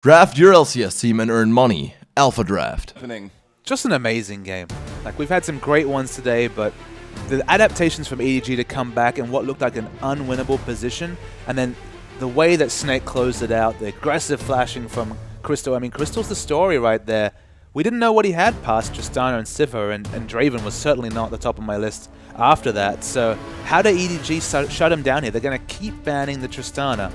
Draft your LCS team and earn money. Alpha Draft. Just an amazing game. Like, we've had some great ones today, but the adaptations from EDG to come back in what looked like an unwinnable position, and then the way that Snake closed it out, the aggressive flashing from Crystal. I mean, Crystal's the story right there. We didn't know what he had past Tristana and Sivir, and Draven was certainly not the top of my list after that. So how did EDG shut him down here? They're going to keep banning the Tristana.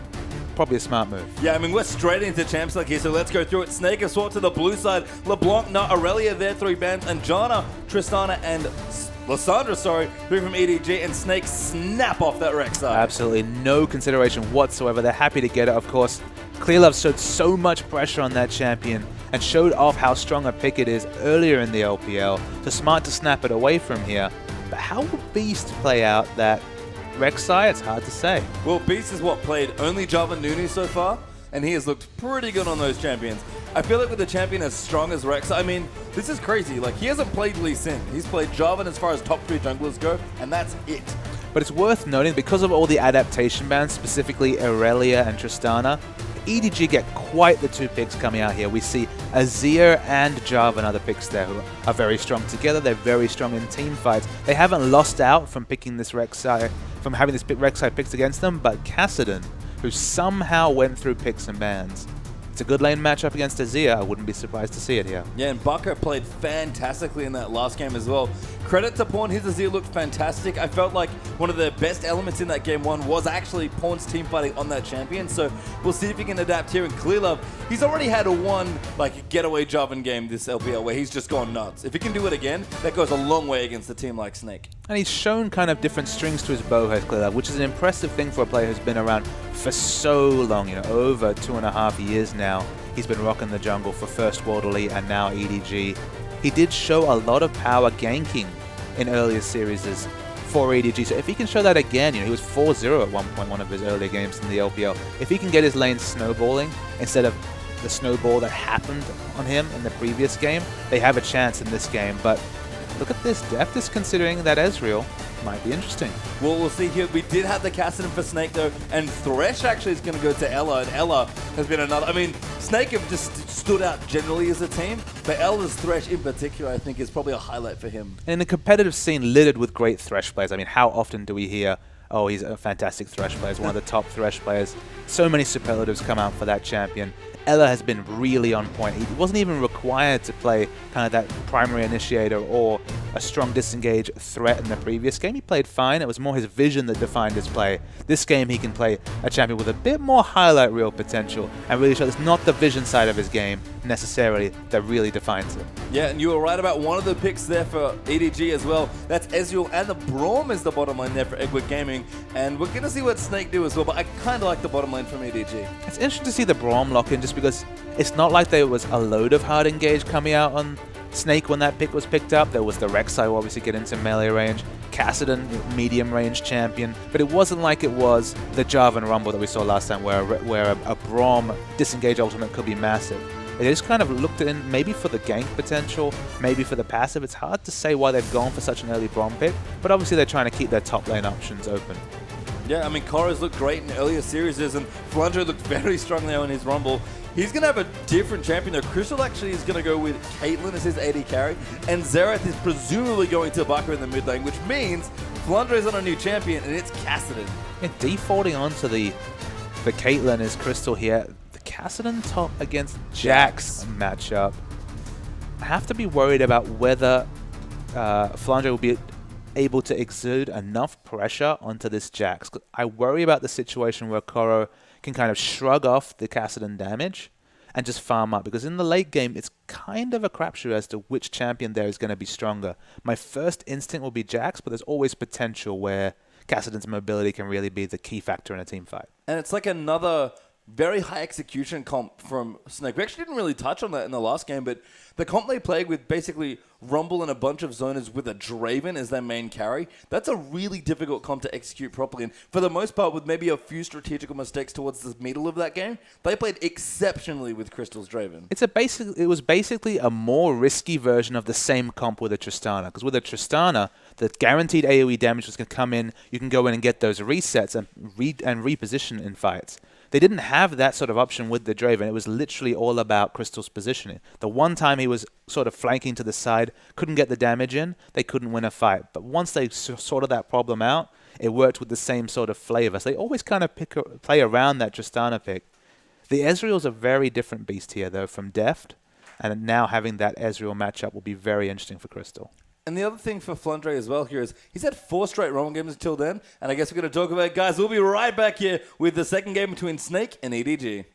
Probably a smart move. Yeah, I mean, we're straight into Champs League here, so let's go through it. Snake has swap to the blue side. LeBlanc, not Aurelia there, 3 bans. And Jana, Tristana, and Lissandra, sorry, 3 from EDG. And Snake snap off that Rex side. Absolutely no consideration whatsoever. They're happy to get it, of course. Clearlove showed so much pressure on that champion and showed off how strong a pick it is earlier in the LPL. So smart to snap it away from here. But how will Beast play out that Rek'Sai? It's hard to say. Well, Beast is what played only Java Nunu so far, and he has looked pretty good on those champions. I feel like with a champion as strong as Rex, I mean, this is crazy. Like, he hasn't played Lee Sin. He's played Jarvan as far as top 3 junglers go, and that's it. But it's worth noting, because of all the adaptation bans, specifically Aurelia and Tristana, EDG get quite the 2 picks coming out here. We see Azir and Jarvan are the picks there who are very strong together. They're very strong in team fights. They haven't lost out from picking this Rek'Sai, from having this Rek'Sai picked against them, but Kassadin, who somehow went through picks and bans. It's a good lane matchup against Azir. I wouldn't be surprised to see it here. Yeah, and Bucko played fantastically in that last game as well. Credit to Pawn, his Azir looked fantastic. I felt like one of the best elements in that game 1 was actually Pawn's team fighting on that champion. So we'll see if he can adapt here. And Clearlove, he's already had a getaway Jarvan game this LPL where he's just gone nuts. If he can do it again, that goes a long way against a team like Snake. And he's shown kind of different strings to his bow, has Clearlove, which is an impressive thing for a player who's been around for so long, over 2.5 years now. He's been rocking the jungle for first World Elite and now EDG. He did show a lot of power ganking in earlier series for EDG. So if he can show that again, he was 4-0 at one point, one of his earlier games in the LPL. If he can get his lane snowballing instead of the snowball that happened on him in the previous game, they have a chance in this game. But look at this depth is considering that Ezreal might be interesting. Well, we'll see here. We did have the Kassadin for Snake, though, and Thresh actually is going to go to Ella, and Ella has been another... I mean, Snake have just stood out generally as a team, but Ella's Thresh in particular, I think, is probably a highlight for him. In a competitive scene littered with great Thresh players, I mean, how often do we hear, oh, he's a fantastic Thresh player, he's one of the top Thresh players. So many superlatives come out for that champion. Ella has been really on point. He wasn't even required to play kind of that primary initiator or a strong disengage threat in the previous game. He played fine. It was more his vision that defined his play. This game he can play a champion with a bit more highlight reel potential and really show it's not the vision side of his game necessarily that really defines it. Yeah, and you were right about one of the picks there for EDG as well. That's Ezreal, and the Braum is the bottom lane there for Eggwood Gaming. And we're going to see what Snake do as well, but I kind of like the bottom lane from EDG. It's interesting to see the Braum lock in just because it's not like there was a load of hard engage coming out on Snake when that pick was picked up. There was the Rek'Sai who obviously get into melee range, Kassadin, medium range champion, but it wasn't like it was the Jarvan Rumble that we saw last time where a Braum disengage ultimate could be massive. They just kind of looked in maybe for the gank potential, maybe for the passive. It's hard to say why they've gone for such an early Braum pick, but obviously they're trying to keep their top lane options open. Yeah, I mean, Korra's looked great in earlier series, and Flandre looked very strong there in his Rumble. He's going to have a different champion, though. Crystal actually is going to go with Caitlyn as his AD carry, and Xerath is presumably going to Bucko in the mid lane, which means Flandre is on a new champion, and it's Kassadin. Yeah, defaulting onto the Caitlyn is Crystal here. The Kassadin top against Jax matchup. I have to be worried about whether Flandre will be able to exude enough pressure onto this Jax. I worry about the situation where Koro can kind of shrug off the Kassadin damage and just farm up, because in the late game it's kind of a crapshoot as to which champion there is going to be stronger. My first instinct will be Jax, but there's always potential where Kassadin's mobility can really be the key factor in a team fight. And it's like another very high execution comp from Snake. We actually didn't really touch on that in the last game, but the comp they played with basically Rumble and a bunch of zoners with a Draven as their main carry, that's a really difficult comp to execute properly. And for the most part, with maybe a few strategical mistakes towards the middle of that game, they played exceptionally with Crystal's Draven. It was basically a more risky version of the same comp with a Tristana, because with a Tristana, the guaranteed AoE damage was going to come in, you can go in and get those resets and reposition in fights. they didn't have that sort of option with the Draven. It was literally all about Crystal's positioning. The one time he was sort of flanking to the side, couldn't get the damage in, they couldn't win a fight. But once they sorted that problem out, it worked with the same sort of flavor. So they always kind of play around that Tristana pick. The Ezreal's a very different beast here, though, from Deft. And now having that Ezreal matchup will be very interesting for Crystal. And the other thing for Flandre as well here is he's had 4 straight Rumble games until then. And I guess we're going to talk about it, guys. We'll be right back here with the second game between Snake and EDG.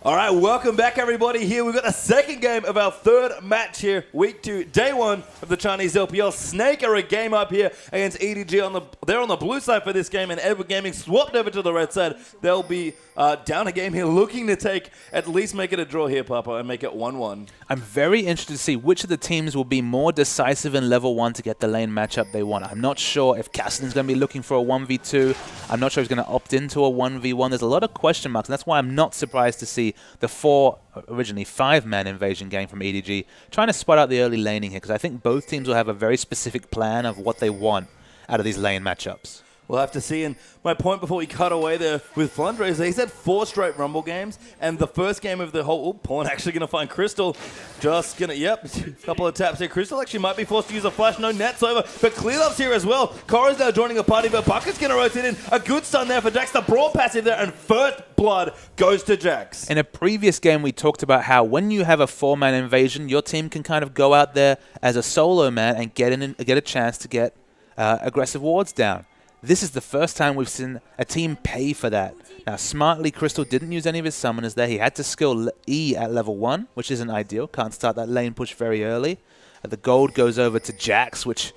All right, welcome back, everybody. Here we've got the second game of our third match here, week 2, day 1 of the Chinese LPL. Snake are a game up here against EDG. They're on the blue side for this game, and Edward Gaming swapped over to the red side. They'll be down a game here, looking to at least make it a draw here, Papa, and make it 1-1. I'm very interested to see which of the teams will be more decisive in level 1 to get the lane matchup they want. I'm not sure if Kassadin's going to be looking for a 1v2. I'm not sure he's going to opt into a 1v1. There's a lot of question marks, and that's why I'm not surprised to see the originally 5-man invasion game from EDG trying to spot out the early laning here, because I think both teams will have a very specific plan of what they want out of these lane matchups. We'll have to see. And my point before we cut away there with Flandre is he's had 4 straight Rumble games. And the first game of the whole... Oh, Pawn actually going to find Crystal. Just going to... Yep, a couple of taps here. Crystal actually might be forced to use a flash. No net's over. But Clearlove's here as well. Cora's now joining the party. But Bucket's going to rotate in. A good stun there for Jax. The broad passive there. And first blood goes to Jax. In a previous game, we talked about how when you have a 4-man invasion, your team can kind of go out there as a solo man and get a chance to get aggressive wards down. This is the first time we've seen a team pay for that. Now, smartly, Crystal didn't use any of his summoners there. He had to skill E at level 1, which isn't ideal. Can't start that lane push very early. The gold goes over to Jax, which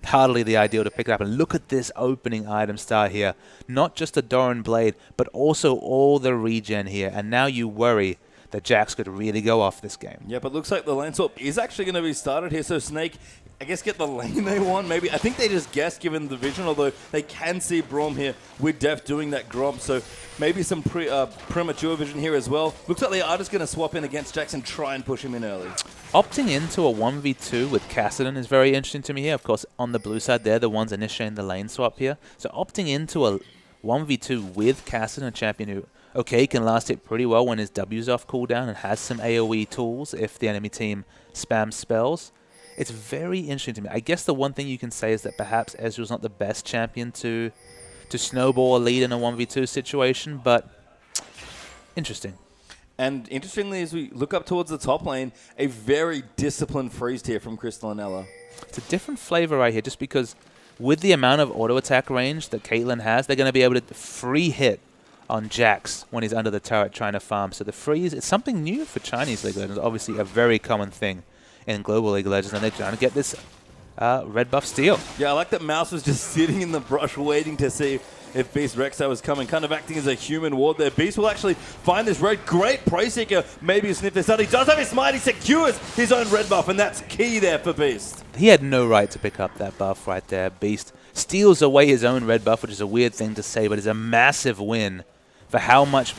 hardly the ideal to pick it up. And look at this opening item star here. Not just a Doran Blade, but also all the regen here. And now you worry that Jax could really go off this game. Yeah, but looks like the lane swap is actually going to be started here. So Snake, I guess, get the lane they want. Maybe I think they just guessed given the vision, although they can see Braum here with Def doing that Grom. So maybe some premature vision here as well. Looks like they are just going to swap in against Jax and try and push him in early. Opting into a 1v2 with Kassadin is very interesting to me here. Of course, on the blue side, they're the ones initiating the lane swap here. So opting into a 1v2 with Kassadin, a champion who, okay, can last it pretty well when his W's off cooldown and has some AoE tools if the enemy team spams spells. It's very interesting to me. I guess the one thing you can say is that perhaps Ezreal's not the best champion to snowball a lead in a 1v2 situation, but interesting. And interestingly, as we look up towards the top lane, a very disciplined freeze here from Crystal and Ella. It's a different flavor right here, just because with the amount of auto attack range that Caitlyn has, they're going to be able to free hit on Jax when he's under the turret trying to farm. So the freeze, it's something new for Chinese League Legends, obviously a very common thing in Global League of Legends, and they're trying to get this red buff steal. Yeah, I like that Mouse was just sitting in the brush waiting to see if Beast Rexar was coming, kind of acting as a human ward there. Beast will actually find this red. Great Prey Seeker, maybe sniff this out. He does have his smite, he secures his own red buff, and that's key there for Beast. He had no right to pick up that buff right there. Beast steals away his own red buff, which is a weird thing to say, but it's a massive win for how much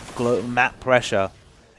map pressure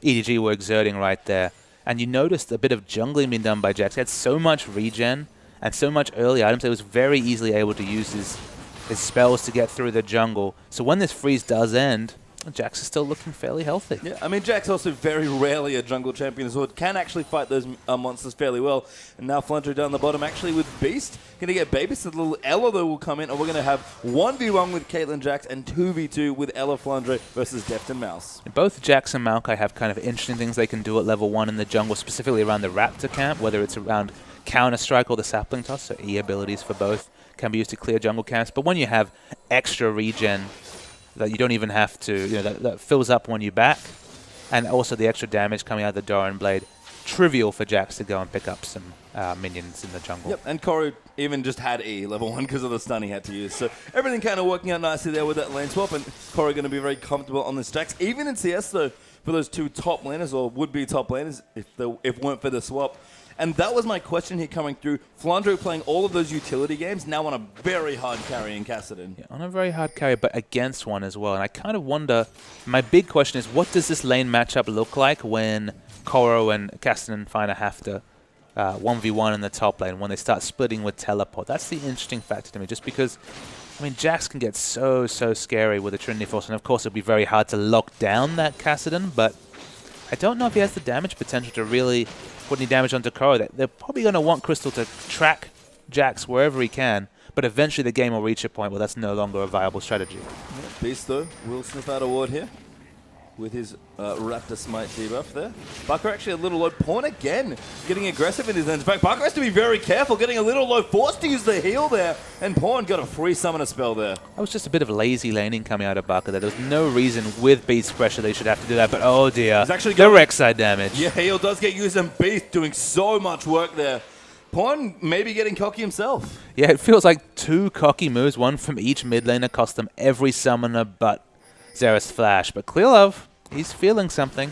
EDG were exerting right there. And you noticed a bit of jungling being done by Jax. He had so much regen and so much early items that he was very easily able to use his spells to get through the jungle. So when this freeze does end, Jax is still looking fairly healthy. Yeah, I mean, Jax also very rarely a jungle champion as well. Can actually fight those monsters fairly well. And now Flandre down the bottom actually with Beast. Going to get babysat. Little Ella, though, will come in. And we're going to have 1v1 with Caitlyn Jax and 2v2 with Ella Flandre versus Deft and Mouse. Both Jax and Maokai have kind of interesting things they can do at level 1 in the jungle, specifically around the Raptor camp, whether it's around Counter-Strike or the Sapling Toss. So E abilities for both can be used to clear jungle camps. But when you have extra regen that you don't even have to, that fills up when you back, and also the extra damage coming out of the Doran Blade, trivial for Jax to go and pick up some minions in the jungle. Yep, and Koru even just had E level 1 because of the stun he had to use. So everything kind of working out nicely there with that lane swap, and Koru going to be very comfortable on this Jax. Even in CS, though, for those two top laners, or would-be top laners, if it weren't for the swap. And that was my question here coming through. Flandre playing all of those utility games, now on a very hard carry in Kassadin. Yeah, on a very hard carry, but against one as well. And I kind of wonder, my big question is, what does this lane matchup look like when Koro and Castanen finally have to 1v1 in the top lane when they start splitting with teleport. That's the interesting factor to me, just because, I mean, Jax can get so scary with the Trinity Force, and of course it'll be very hard to lock down that Cassidy, but I don't know if he has the damage potential to really put any damage onto Koro. They're probably going to want Crystal to track Jax wherever he can, but eventually the game will reach a point where that's no longer a viable strategy. Yeah, Beast, though, will sniff out a ward here with his Raptor Smite debuff there. Bucker actually a little low. Pawn again getting aggressive in his hands. In fact, Bucker has to be very careful, getting a little low, forced to use the heal there, and Pawn got a free summoner spell there. That was just a bit of lazy laning coming out of Bucker there. There was no reason with Beast pressure they should have to do that, but oh dear, He's actually the Rek'Sai damage. Yeah, heal does get used, and Beast doing so much work there. Pawn maybe getting cocky himself. Yeah, it feels like 2 cocky moves, one from each mid laner, cost them every summoner but Xera's Flash. But Clearlove, he's feeling something.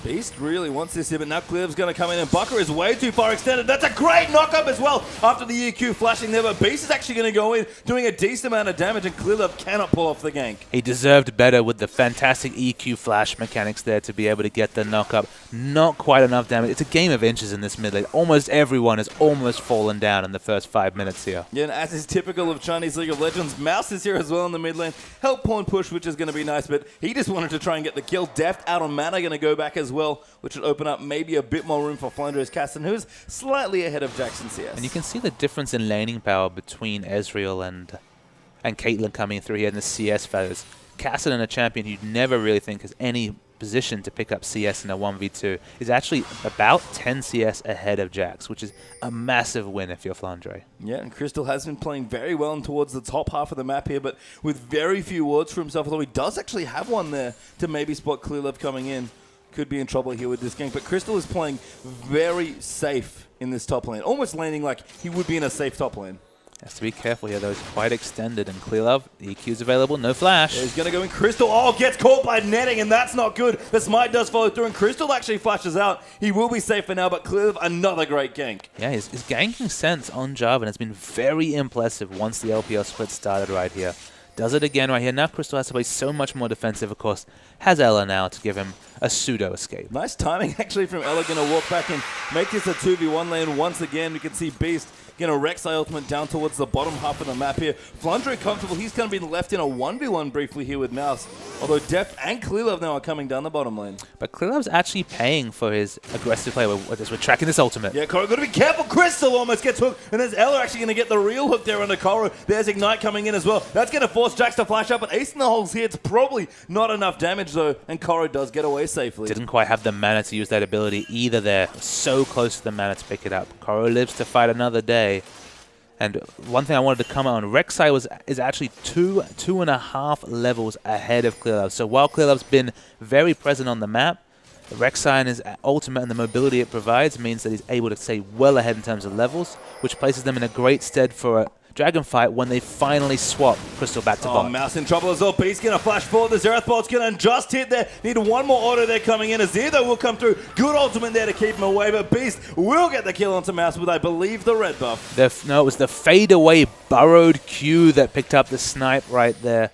Beast really wants this here, but now Clearlove's going to come in, and Bucker is way too far extended. That's a great knock-up as well after the EQ flashing there, but Beast is actually going to go in, doing a decent amount of damage, and Clearlove cannot pull off the gank. He deserved better with the fantastic EQ flash mechanics there to be able to get the knock-up. Not quite enough damage. It's a game of inches in this mid lane. Almost everyone has almost fallen down in the first 5 minutes here. Yeah, and as is typical of Chinese League of Legends, Mouse is here as well in the mid lane. Help Pawn push, which is going to be nice, but he just wanted to try and get the kill. Deft out on mana, going to go back as well, which would open up maybe a bit more room for Flandre's Caston, who's slightly ahead of Jackson CS. And you can see the difference in laning power between Ezreal and Caitlyn coming through here in the CS values. Cassidy, a champion who you'd never really think has any position to pick up CS in a 1v2, is actually about 10 CS ahead of Jax, which is a massive win if you're Flandre. Yeah, and Crystal has been playing very well and towards the top half of the map here, but with very few wards for himself, although he does actually have one there to maybe spot Clearlove coming in. Could be in trouble here with this gank, but Crystal is playing very safe in this top lane, almost laning like he would be in a safe top lane. Has to be careful here, though. It's quite extended, and Clearlove, the EQ's available, no flash. Yeah, he's going to go in Crystal. Oh, gets caught by netting, and that's not good. The smite does follow through, and Crystal actually flashes out. He will be safe for now, but Clearlove, another great gank. Yeah, his ganking sense on Jarvan has been very impressive once the LPL split started right here. Does it again right here. Now Crystal has to play so much more defensive, of course. Has Ella now to give him a pseudo-escape. Nice timing, actually, from Ella. Going to walk back and make this a 2v1 lane once again. We can see Beast getting a Rek'Sai ultimate down towards the bottom half of the map here. Flandre comfortable. He's going to be left in a 1v1 briefly here with Mouse. Although Deft and Clearlove now are coming down the bottom lane. But Clearlove's actually paying for his aggressive play. We're tracking this ultimate. Yeah, Koro, got to be careful. Crystal almost gets hooked. And there's Ella actually going to get the real hook there under Koro. There's Ignite coming in as well. That's going to force Jax to flash up. But Ace in the holes here. It's probably not enough damage, though. And Koro does get away safely. Didn't quite have the mana to use that ability either there. So close to the mana to pick it up. Koro lives to fight another day. And one thing I wanted to comment on, Rek'Sai is actually 2.5 levels ahead of Clearlove. So while Clearlove's been very present on the map, Rek'Sai and his ultimate and the mobility it provides means that he's able to stay well ahead in terms of levels, which places them in a great stead for a Dragon fight when they finally swap Crystal back to bot. Oh, Mouse in trouble as well. Beast going to flash forward. The Xerath bolt's going to just hit there. Need one more auto there coming in. Azir, though, will come through. Good ultimate there to keep him away, but Beast will get the kill onto Mouse with, I believe, the red buff. No, it was the fade-away burrowed Q that picked up the snipe right there.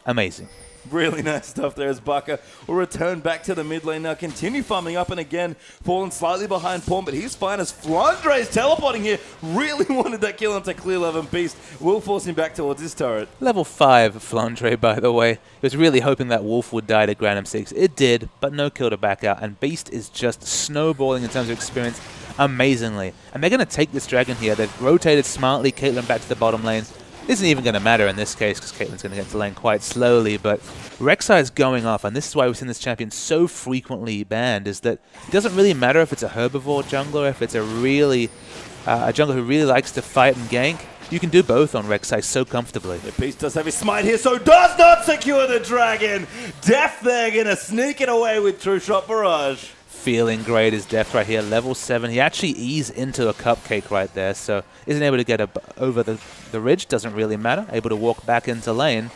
Amazing. Really nice stuff there as Bucker will return back to the mid lane now. Continue farming up and again, falling slightly behind Pawn, but he's fine as Flandre is teleporting here. Really wanted that kill onto Clearlove, and Beast will force him back towards his turret. Level 5 Flandre, by the way. He was really hoping that Wolf would die to grant him 6. It did, but no kill to back out, and Beast is just snowballing in terms of experience amazingly. And they're going to take this dragon here. They've rotated smartly Caitlyn back to the bottom lane. Isn't even going to matter in this case because Caitlyn's going to get to lane quite slowly, but Rek'Sai is going off, and this is why we've seen this champion so frequently banned, is that it doesn't really matter if it's a herbivore jungler, if it's a jungler who really likes to fight and gank. You can do both on Rek'Sai so comfortably. The Beast does have his smite here, so does not secure the dragon. Death there, going to sneak it away with True Shot Barrage. Feeling great is Death right here, level 7. He actually eased into a cupcake right there, so isn't able to get over the ridge, doesn't really matter. Able to walk back into lane.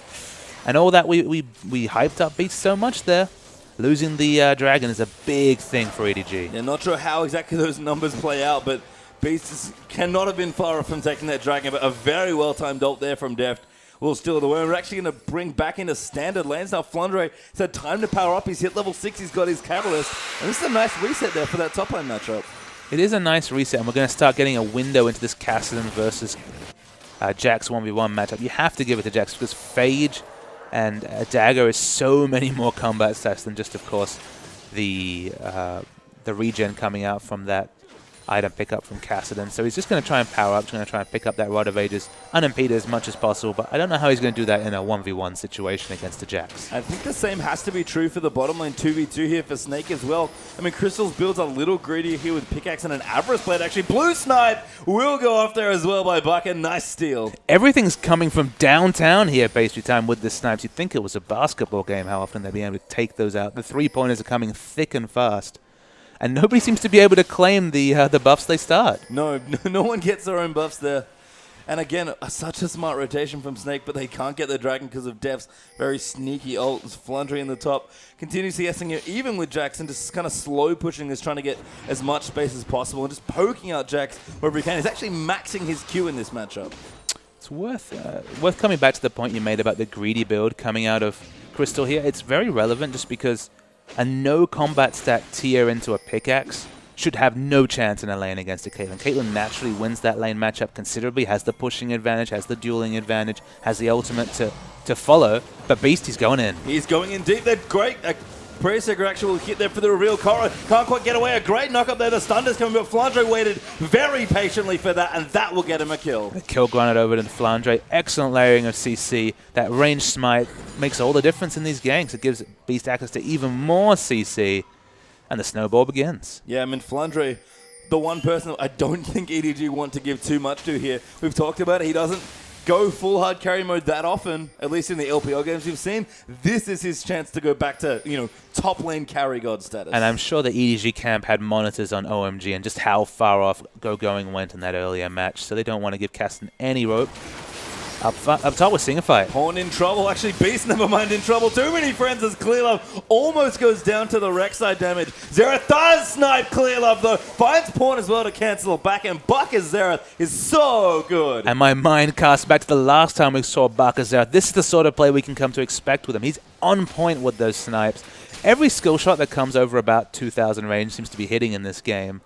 And all that we hyped up Beast so much there. Losing the dragon is a big thing for EDG. Yeah, not sure how exactly those numbers play out, but Beast cannot have been far from taking that dragon, but a very well-timed ult there from Deft will steal the worm. We're actually going to bring back into standard lanes. Now Flandre has had time to power up. He's hit level 6. He's got his Catalyst. And this is a nice reset there for that top lane matchup. It is a nice reset, and we're going to start getting a window into this Cassidy versus Jax 1v1 matchup. You have to give it to Jax because Phage and Dagger is so many more combat stats than just, of course, the regen coming out from that item pickup from Cassidy. So he's just going to try and power up, he's going to try and pick up that Rod of Ages unimpeded as much as possible, but I don't know how he's going to do that in a 1v1 situation against the Jax. I think the same has to be true for the bottom lane 2v2 here for Snake as well. I mean, Crystal's build's a little greedier here with Pickaxe and an Avarice Blade. Actually, Blue Snipe will go off there as well by Buck. A nice steal. Everything's coming from downtown here, Pastry Time, with the snipes. You'd think it was a basketball game, how often they'd be able to take those out. The three-pointers are coming thick and fast. And nobody seems to be able to claim the buffs they start. No one gets their own buffs there. And again, such a smart rotation from Snake, but they can't get the Dragon because of Dev's very sneaky ult. Flandre in the top, continues CSing it even with Jackson, just kind of slow pushing this, trying to get as much space as possible and just poking out Jax wherever he can. He's actually maxing his Q in this matchup. It's worth coming back to the point you made about the greedy build coming out of Crystal here. It's very relevant just because a no combat stat tier into a pickaxe should have no chance in a lane against a Caitlyn. Caitlyn naturally wins that lane matchup considerably, has the pushing advantage, has the dueling advantage, has the ultimate to follow, but Beast, he's going in. He's going in deep. They're great. Pre-Seeker actually will hit there for the reveal. Korra can't quite get away. A great knock up there. The stun is coming, but Flandre waited very patiently for that, and that will get him a kill. The kill granted over to Flandre. Excellent layering of CC. That range smite makes all the difference in these ganks. It gives Beast access to even more CC, and the snowball begins. Yeah, I mean, Flandre, the one person I don't think EDG want to give too much to here. We've talked about it. He doesn't go full hard carry mode that often, at least in the LPL games we've seen. This is his chance to go back to, top lane carry god status. And I'm sure the EDG camp had monitors on OMG and just how far off Going went in that earlier match, so they don't want to give Kasten any rope. Up top, we're seeing a fight. Horn in trouble. Actually, Beast, never mind, in trouble. Too many friends as Clearlove almost goes down to the Rek'Sai damage. Xerath does snipe Clearlove, though. Finds Pawn as well to cancel it back, and Buck as Xerath is so good. And my mind casts back to the last time we saw Buck as Xerath. This is the sort of play we can come to expect with him. He's on point with those snipes. Every skill shot that comes over about 2,000 range seems to be hitting in this game.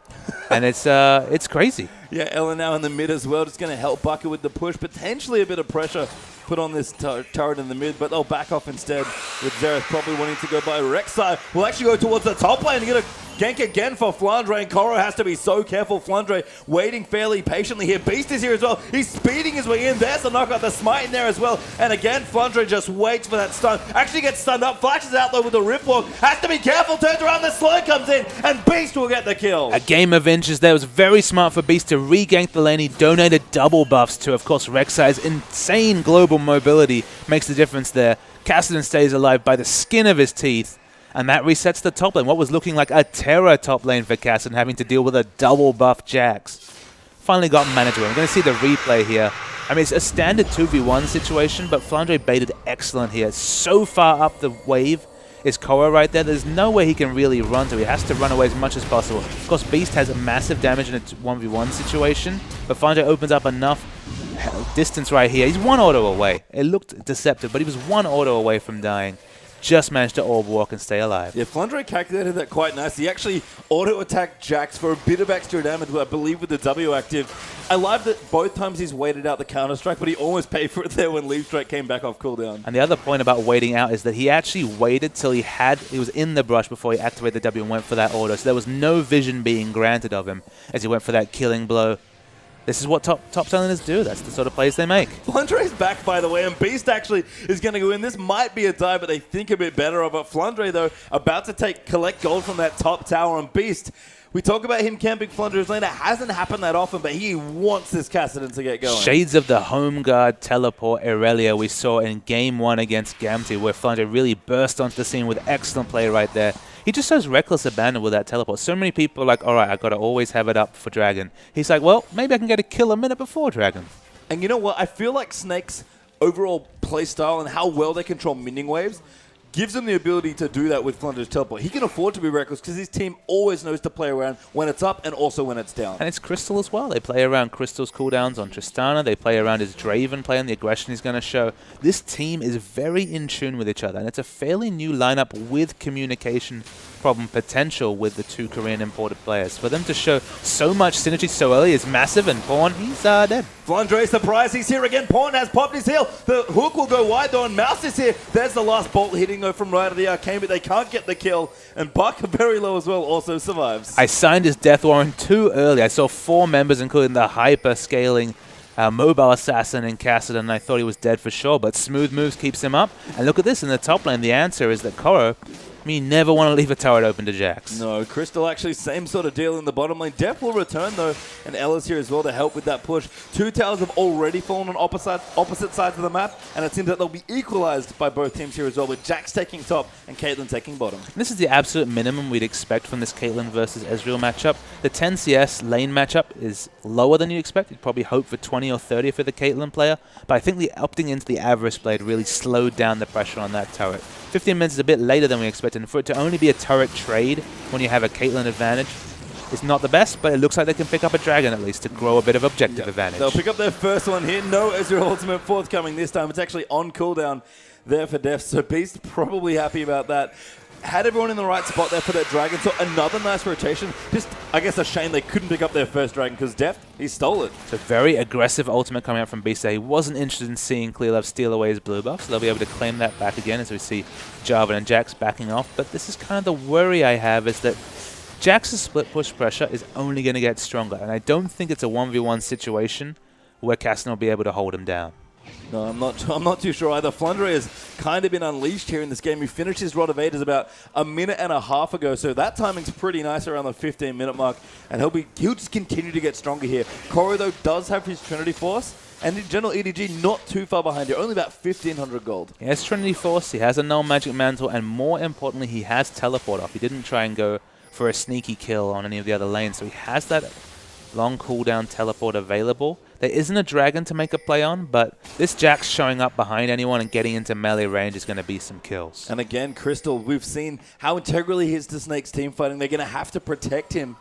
And it's crazy. Yeah, Ella now in the mid as well, just going to help Bucker with the push. Potentially a bit of pressure put on this turret in the mid, but they'll back off instead with Xerath probably wanting to go by Rek'Sai. Will actually go towards the top lane and get a gank again for Flandre, and Korra has to be so careful. Flandre waiting fairly patiently here. Beast is here as well. He's speeding his way in. There's a knockout. The smite in there as well. And again, Flandre just waits for that stun. Actually gets stunned up. Flashes out though with the Rift Walk. Has to be careful. Turns around. The slow comes in. And Beast will get the kill. A game of inches there. It was very smart for Beast to re-gank the lane. He donated double buffs to, of course, Rek'Sai's insane global mobility. Makes the difference there. Cassidy stays alive by the skin of his teeth. And that resets the top lane. What was looking like a terror top lane for Cassidy, having to deal with a double buff Jax. Finally got managed. We're going to see the replay here. I mean, it's a standard 2v1 situation, but Flandre baited excellent here. So far up the wave is Korra right there. There's no way he can really run to. He has to run away as much as possible. Of course, Beast has a massive damage in a 1v1 situation, but Flandre opens up enough distance right here. He's one auto away. It looked deceptive, but he was one auto away from dying. Just managed to orb walk and stay alive. Yeah, Flandre calculated that quite nicely. He actually auto-attacked Jax for a bit of extra damage, I believe, with the W active. I love that both times he's waited out the counter-strike, but he almost paid for it there when Leaf Strike came back off cooldown. And the other point about waiting out is that he actually waited till he was in the brush before he activated the W and went for that auto. So there was no vision being granted of him as he went for that killing blow. This is what top laners do. That's the sort of plays they make. Flandre's back, by the way, and Beast actually is going to go in. This might be a die, but they think a bit better of it. Flandre, though, about to collect gold from that top tower on Beast. We talk about him camping Flandre's lane. It hasn't happened that often, but he wants this Cassidy to get going. Shades of the home guard teleport Irelia we saw in Game 1 against Gamty, where Flandre really burst onto the scene with excellent play right there. He just shows reckless abandon with that teleport. So many people are like, all right, I've got to always have it up for Dragon. He's like, well, maybe I can get a kill a minute before Dragon. And you know what? I feel like Snake's overall play style and how well they control minion waves gives him the ability to do that with Flundra's teleport. He can afford to be reckless because his team always knows to play around when it's up and also when it's down. And it's Crystal as well. They play around Crystal's cooldowns on Tristana. They play around his Draven play and the aggression he's going to show. This team is very in tune with each other, and it's a fairly new lineup with communication problem potential with the two Korean imported players. For them to show so much synergy so early is massive, and Pawn, he's dead. Flundre surprised, he's here again. Pawn has popped his heal. The hook will go wide though, and Mouse is here. There's the last bolt hitting though from right of the arcane, but they can't get the kill. And Buck, very low as well, also survives. I signed his death warrant too early. I saw 4 members, including the hyper-scaling mobile assassin in Cassidy, and I thought he was dead for sure, but smooth moves keeps him up. And look at this in the top lane. The answer is that Koro, you never want to leave a turret open to Jax. No, Crystal actually same sort of deal in the bottom lane. Def will return though, and Ella's here as well to help with that push. 2 towers have already fallen on opposite sides of the map, and it seems that they'll be equalized by both teams here as well, with Jax taking top and Caitlyn taking bottom. This is the absolute minimum we'd expect from this Caitlyn versus Ezreal matchup. The 10 CS lane matchup is lower than you'd expect. You'd probably hope for 20 or 30 for the Caitlyn player, but I think the opting into the Avarice Blade really slowed down the pressure on that turret. 15 minutes is a bit later than we expected, and for it to only be a turret trade when you have a Caitlyn advantage is not the best, but it looks like they can pick up a dragon at least to grow a bit of objective advantage. They'll pick up their first one here. No Ezreal ultimate forthcoming this time. It's actually on cooldown there for Def, so Beast probably happy about that. Had everyone in the right spot there for that dragon, so another nice rotation. Just, I guess, a shame they couldn't pick up their first dragon because Def, he stole it. So very aggressive ultimate coming out from Beast. He wasn't interested in seeing Clearlove steal away his blue buff, so they'll be able to claim that back again as we see Jarvan and Jax backing off. But this is kind of the worry I have, is that Jax's split push pressure is only going to get stronger, and I don't think it's a 1v1 situation where Cassidy will be able to hold him down. No, I'm not too sure either. Flundre has kind of been unleashed here in this game. He finished his Rod of Ages about a minute and a half ago, so that timing's pretty nice around the 15-minute mark, and he'll just continue to get stronger here. Koro, though, does have his Trinity Force, and in general, EDG not too far behind here, only about 1,500 gold. He has Trinity Force, he has a null magic mantle, and more importantly, he has teleport off. He didn't try and go for a sneaky kill on any of the other lanes, so he has that long cooldown teleport available. There isn't a dragon to make a play on, but this Jax showing up behind anyone and getting into melee range is going to be some kills. And again, Crystal, we've seen how integrally he is to Snake's team fighting. They're going to have to protect him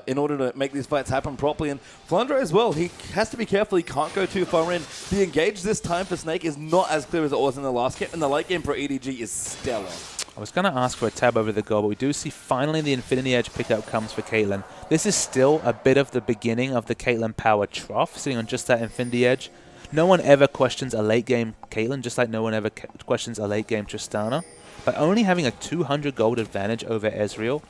in order to make these fights happen properly. And Flundre as well, he has to be careful. He can't go too far in. The engage this time for Snake is not as clear as it was in the last game, and the late game for EDG is stellar. I was going to ask for a tab over the goal, but we do see finally the Infinity Edge pickup comes for Caitlyn. This is still a bit of the beginning of the Caitlyn power trough, sitting on just that Infinity Edge. No one ever questions a late game Caitlyn, just like no one ever questions a late game Tristana. But only having a 200 gold advantage over Ezreal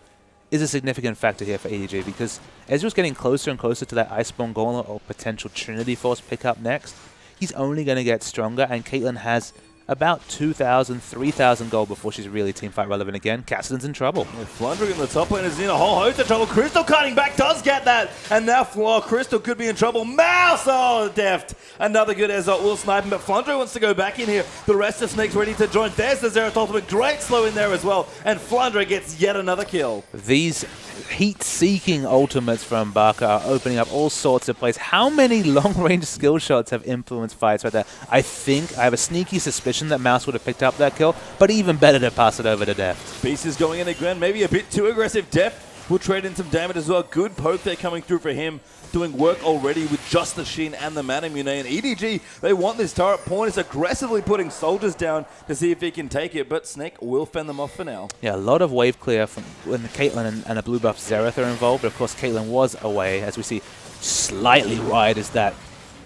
is a significant factor here for EDG, because Ezreal's getting closer and closer to that Iceborne Gauntlet or potential Trinity Force pickup next. He's only going to get stronger, and Caitlyn has about 2,000, 3,000 gold before she's really teamfight relevant again. Cassidy's in trouble. Yeah, Flundre in the top lane is in a whole host of trouble. Crystal cutting back does get that. And now Crystal could be in trouble. Mouse! Oh, deft. Another good Ezreal will snipe him, but Flundre wants to go back in here. The rest of Snake's ready to join. There's the Xerath ultimate. Great slow in there as well. And Flundre gets yet another kill. These heat-seeking ultimates from Barca are opening up all sorts of plays. How many long-range skill shots have influenced fights right there? I have a sneaky suspicion that Mouse would have picked up that kill, but even better to pass it over to Deft. Beast is going in again, maybe a bit too aggressive. Deft will trade in some damage as well. Good poke there coming through for him, doing work already with just the Shin and the Manamune. And EDG, they want this turret. Pawn is aggressively putting soldiers down to see if he can take it, but Snake will fend them off for now. Yeah, a lot of wave clear from when the Caitlyn and a blue buff Xerath are involved. But of course, Caitlyn was away, as we see slightly wide as that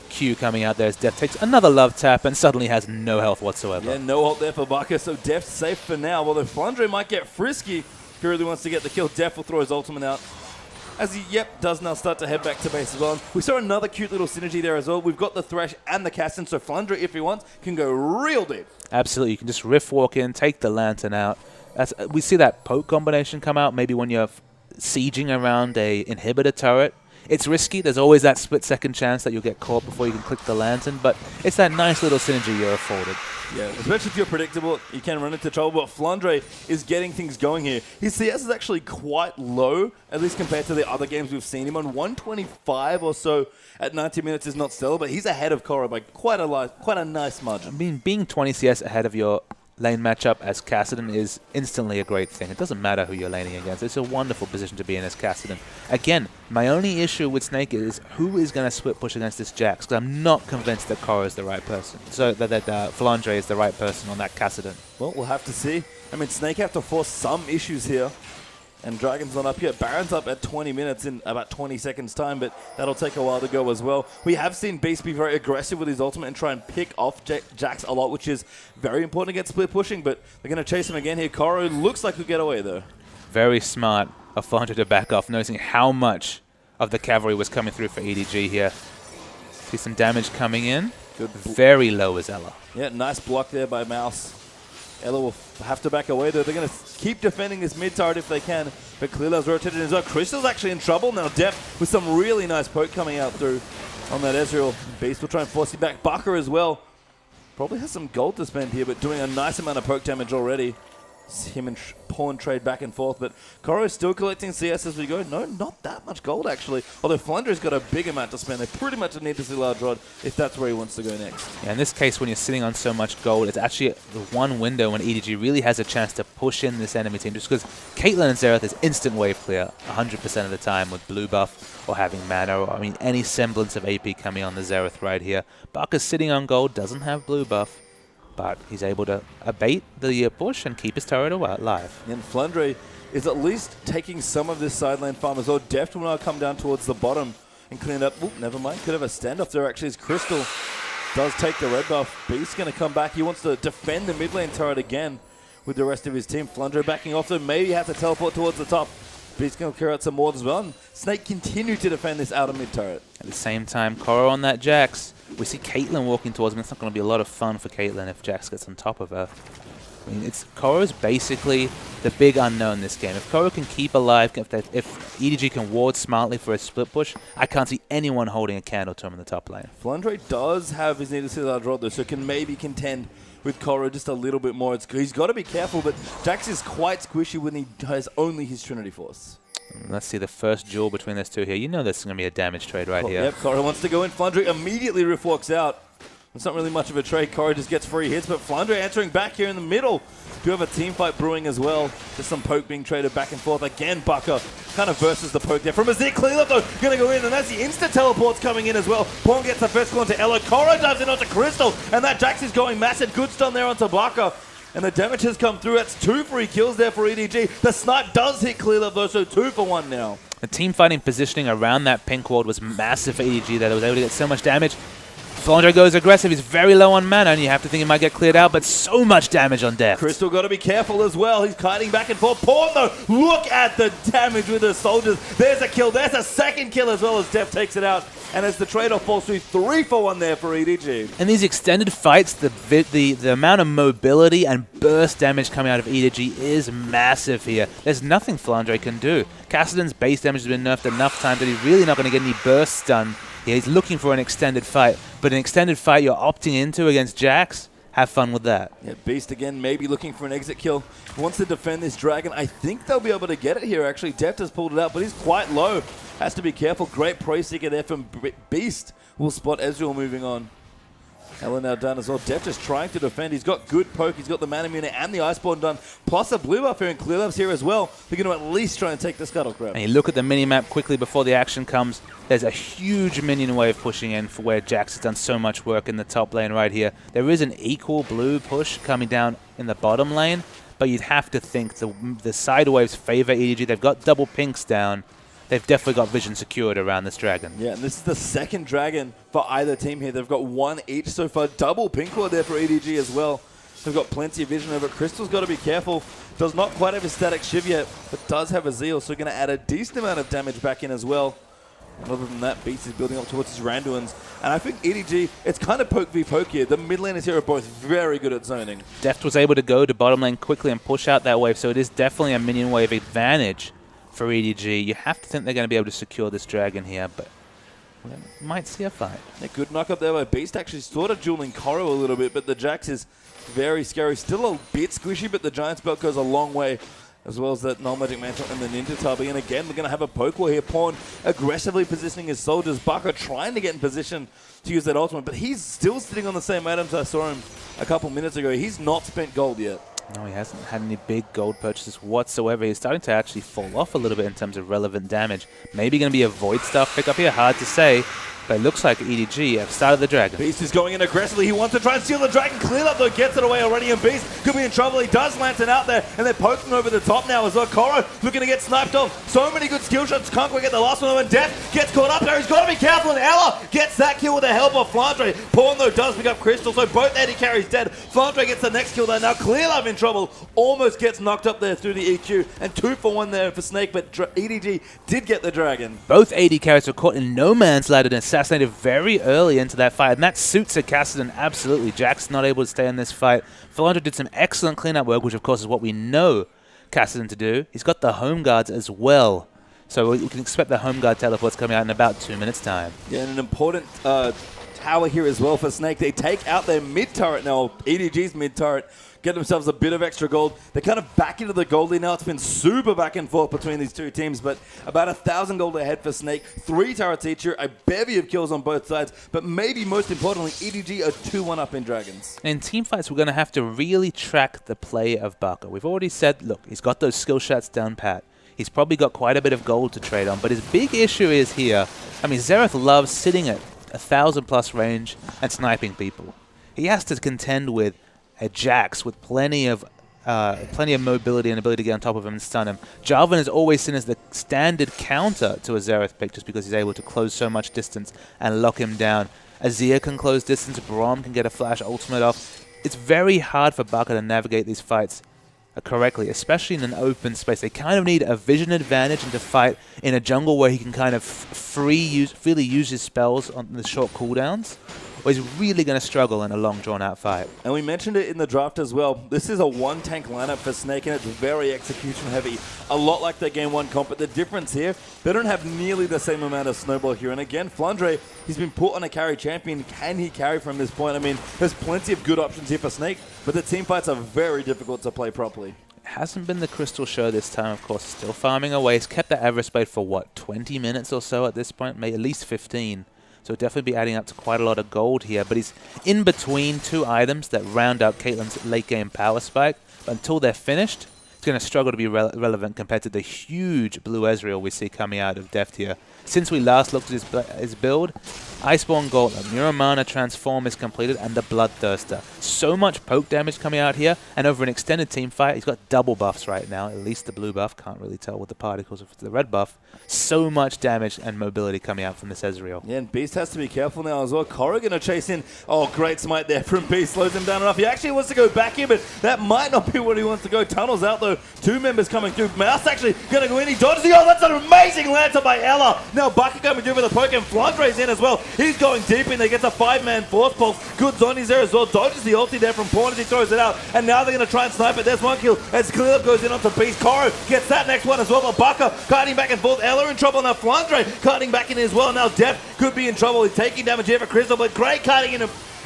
Q coming out there as Deft takes another love tap and suddenly has no health whatsoever. Yeah, no ult there for Barca, so Deft's safe for now. Although Flundre might get frisky if he really wants to get the kill. Deft will throw his ultimate out, as he, does now start to head back to base as well. We saw another cute little synergy there as well. We've got the Thresh and the Cassin, so Flundre, if he wants, can go real deep. Absolutely. You can just riff walk in, take the Lantern out. We see that poke combination come out maybe when you're sieging around a inhibitor turret. It's risky. There's always that split-second chance that you'll get caught before you can click the Lantern, but it's that nice little synergy you're afforded. Yeah, especially if you're predictable, you can run into trouble, but Flundre is getting things going here. His CS is actually quite low, at least compared to the other games we've seen him on. 125 or so at 90 minutes is not stellar, but he's ahead of Koro by quite a nice margin. I mean, being 20 CS ahead of your lane matchup as Kassadin is instantly a great thing. It doesn't matter who you're laning against. It's a wonderful position to be in as Kassadin. Again, my only issue with Snake is who is going to split push against this Jax, because I'm not convinced that Korra is the right person. So that Flandre is the right person on that Kassadin. Well, we'll have to see. I mean, Snake have to force some issues here. And Dragon's not up yet. Baron's up at 20 minutes in about 20 seconds time, but that'll take a while to go as well. We have seen Beast be very aggressive with his ultimate and try and pick off Jax a lot, which is very important against split pushing, but they're going to chase him again here. Korra looks like he'll get away, though. Very smart of Flandre to back off, noticing how much of the cavalry was coming through for EDG here. See some damage coming in. Good. Very low is Ella. Yeah, nice block there by Mouse. Ella will have to back away, though. They're going to keep defending this mid turret if they can. But Clearlove's rotated as well. Crystal's actually in trouble now. Depth with some really nice poke coming out through on that Ezreal. Beast will try and force him back. Barker as well. Probably has some gold to spend here, but doing a nice amount of poke damage already. Him and Pawn trade back and forth, but Korra is still collecting CS as we go. No, not that much gold, actually. Although Flandre's got a big amount to spend. They pretty much need to see Large Rod if that's where he wants to go next. Yeah, in this case, when you're sitting on so much gold, it's actually the one window when EDG really has a chance to push in this enemy team, just because Caitlyn and Xerath is instant wave clear 100% of the time with blue buff or having mana, or I mean any semblance of AP coming on the Xerath right here. Barker's sitting on gold, doesn't have blue buff, but he's able to abate the push and keep his turret alive. And Flandre is at least taking some of this side lane farm as well. Deft will now come down towards the bottom and clean it up. Oop, never mind. Could have a standoff there actually as Crystal does take the red buff. Beast's going to come back. He wants to defend the mid lane turret again with the rest of his team. Flandre backing off them. Maybe have to teleport towards the top. Beast's going to clear out some wards as well. And Snake continue to defend this outer mid turret. At the same time, Korra on that Jax. We see Caitlyn walking towards him. It's not going to be a lot of fun for Caitlyn if Jax gets on top of her. I mean, Korra's basically the big unknown this game. If Korra can keep alive, if EDG can ward smartly for a split push, I can't see anyone holding a candle to him in the top lane. Flandre does have his need to see that draw though, so can maybe contend with Korra just a little bit more. He's got to be careful, but Jax is quite squishy when he has only his Trinity Force. Let's see the first duel between those two here. You know this is going to be a damage trade right here. Yep, Korra wants to go in. Flandre immediately walks out. It's not really much of a trade. Korra just gets free hits, but Flandre answering back here in the middle. Do have a team fight brewing as well. Just some poke being traded back and forth. Again, Bucker kind of versus the poke there. From a Zeke, Clearlove though, going to go in, and that's the instant teleports coming in as well. Pawn gets the first call onto Ella. Korra dives in onto Crystal, and that Jax is going massive. Good stun there onto Bucker. And the damage has come through. That's 2 free kills there for EDG. The snipe does hit Clearlove though, so 2 for 1 now. The team fighting positioning around that pink ward was massive for EDG there. They was able to get so much damage. Flandre goes aggressive. He's very low on mana, and you have to think he might get cleared out, but so much damage on death. Crystal got to be careful as well. He's kiting back and forth. Pawn, though, look at the damage with the soldiers. There's a kill. There's a second kill as well as Def takes it out. And as the trade-off falls through, 3 for 1 there for EDG. In these extended fights, the amount of mobility and burst damage coming out of EDG is massive here. There's nothing Flandre can do. Kassadin's base damage has been nerfed enough times that he's really not going to get any bursts done. Yeah, he's looking for an extended fight, but an extended fight you're opting into against Jax, have fun with that. Yeah, Beast again, maybe looking for an exit kill. He wants to defend this Dragon. I think they'll be able to get it here, actually. Deft has pulled it out, but he's quite low. Has to be careful. Great Prey Seeker there from Beast. Will spot Ezreal moving on. Ella now done as well. Deft is trying to defend. He's got good poke. He's got the Mana Mune and the Iceborne done. Plus a blue buff here, and Clearlove's here as well. They're going to at least try and take the Scuttle Crab. And you look at the mini-map quickly before the action comes. There's a huge minion wave pushing in for where Jax has done so much work in the top lane right here. There is an equal blue push coming down in the bottom lane, but you'd have to think the side waves favor EDG. They've got double pinks down. They've definitely got vision secured around this dragon. Yeah, and this is the second dragon for either team here. They've got 1 each so far. Double pink ward there for EDG as well. They've got plenty of vision over. Crystal's got to be careful. Does not quite have a static Shiv yet, but does have a Zeal, so going to add a decent amount of damage back in as well. Other than that, Beast is building up towards his Randuins. And I think EDG, it's kind of poke v poke here. The mid laners here are both very good at zoning. Deft was able to go to bottom lane quickly and push out that wave, so it is definitely a minion wave advantage for EDG. You have to think they're going to be able to secure this dragon here, but we might see a fight. A good knock up there by Beast. Actually sort of dueling Korra a little bit, but the Jax is very scary. Still a bit squishy, but the Giant's Belt goes a long way as well as that non-magic mantle and the ninja tabi. And again, we're going to have a poke war here. Pawn aggressively positioning his soldiers. Baka trying to get in position to use that ultimate, but he's still sitting on the same items I saw him a couple minutes ago. He's not spent gold yet. No, he hasn't had any big gold purchases whatsoever. He's starting to actually fall off a little bit in terms of relevant damage. Maybe going to be a Void Staff pickup here, hard to say. But it looks like EDG have started the Dragon. Beast is going in aggressively. He wants to try and steal the Dragon. Clear up though, gets it away already, and Beast could be in trouble. He does Lantern out there, and they're poking over the top now as well. Koro looking to get sniped off. So many good skill shots. Can't quite get the last one, and Death gets caught up there. He's got to be careful, and Ella gets that kill with the help of Flandre. Pawn though does pick up Crystal, so both AD carries dead. Flandre gets the next kill there. Now Clear Love in trouble. Almost gets knocked up there through the EQ, and 2 for 1 there for Snake, but EDG did get the Dragon. Both AD carries were caught in no man's land and assassinated very early into that fight, and that suits a Kassadin absolutely. Jack's not able to stay in this fight. Philandra did some excellent cleanup work, which of course is what we know Kassadin to do. He's got the home guards as well, so we can expect the home guard teleports coming out in about 2 minutes time. Yeah, and an important tower here as well for Snake. They take out their mid turret now, EDG's mid turret, get themselves a bit of extra gold. They're kind of back into the gold lead now. It's been super back and forth between these two teams, but about 1,000 gold ahead for Snake. 3 turrets each here, a bevy of kills on both sides, but maybe most importantly, EDG are 2-1 up in Dragons. In team fights, we're going to have to really track the play of Baka. We've already said, look, he's got those skill shots down pat. He's probably got quite a bit of gold to trade on, but his big issue is here. I mean, Xerath loves sitting at 1,000+ range and sniping people. He has to contend with a Jax with plenty of mobility and ability to get on top of him and stun him. Jarvan is always seen as the standard counter to a Xerath pick just because he's able to close so much distance and lock him down. Azir can close distance, Braum can get a flash ultimate off. It's very hard for Baka to navigate these fights correctly, especially in an open space. They kind of need a vision advantage and to fight in a jungle where he can kind of freely use his spells on the short cooldowns, or he's really going to struggle in a long, drawn-out fight. And we mentioned it in the draft as well. This is a one-tank lineup for Snake, and it's very execution-heavy. A lot like their Game 1 comp, but the difference here, they don't have nearly the same amount of snowball here. And again, Flandre, he's been put on a carry champion. Can he carry from this point? I mean, there's plenty of good options here for Snake, but the team fights are very difficult to play properly. It hasn't been the Crystal Show this time, of course. Still farming away. He's kept the average blade for, what, 20 minutes or so at this point? Maybe at least 15. So definitely be adding up to quite a lot of gold here. But he's in between 2 items that round out Caitlyn's late-game power spike. But until they're finished, it's going to struggle to be relevant compared to the huge blue Ezreal we see coming out of Deft here. Since we last looked at his build, Iceborne Gauntlet, Muramana Transform is completed, and the Bloodthirster. So much poke damage coming out here, and over an extended team fight, he's got double buffs right now, at least the blue buff, can't really tell with the particles of the red buff. So much damage and mobility coming out from this Ezreal. Yeah, and Beast has to be careful now as well. Korra going to chase in. Oh, great smite there from Beast, slows him down enough. He actually wants to go back in, but that might not be what he wants to go. Tunnels out though, 2 members coming through. Mouse actually going to go in, he dodges the, oh, that's an amazing lantern by Ella. Now Baka coming through for the poke, and Flandre's in as well. He's going deep in, they get a 5-man force pulse. Good Zonni's there as well, dodges the ulti there from Pawn as he throws it out, and now they're going to try and snipe it. There's 1 kill as Cleanup goes in onto Beast. Koro gets that next one as well, but Baka cutting back and forth. Ella in trouble now, Flandre cutting back in as well. Now Def could be in trouble, he's taking damage here for Crystal, but great cutting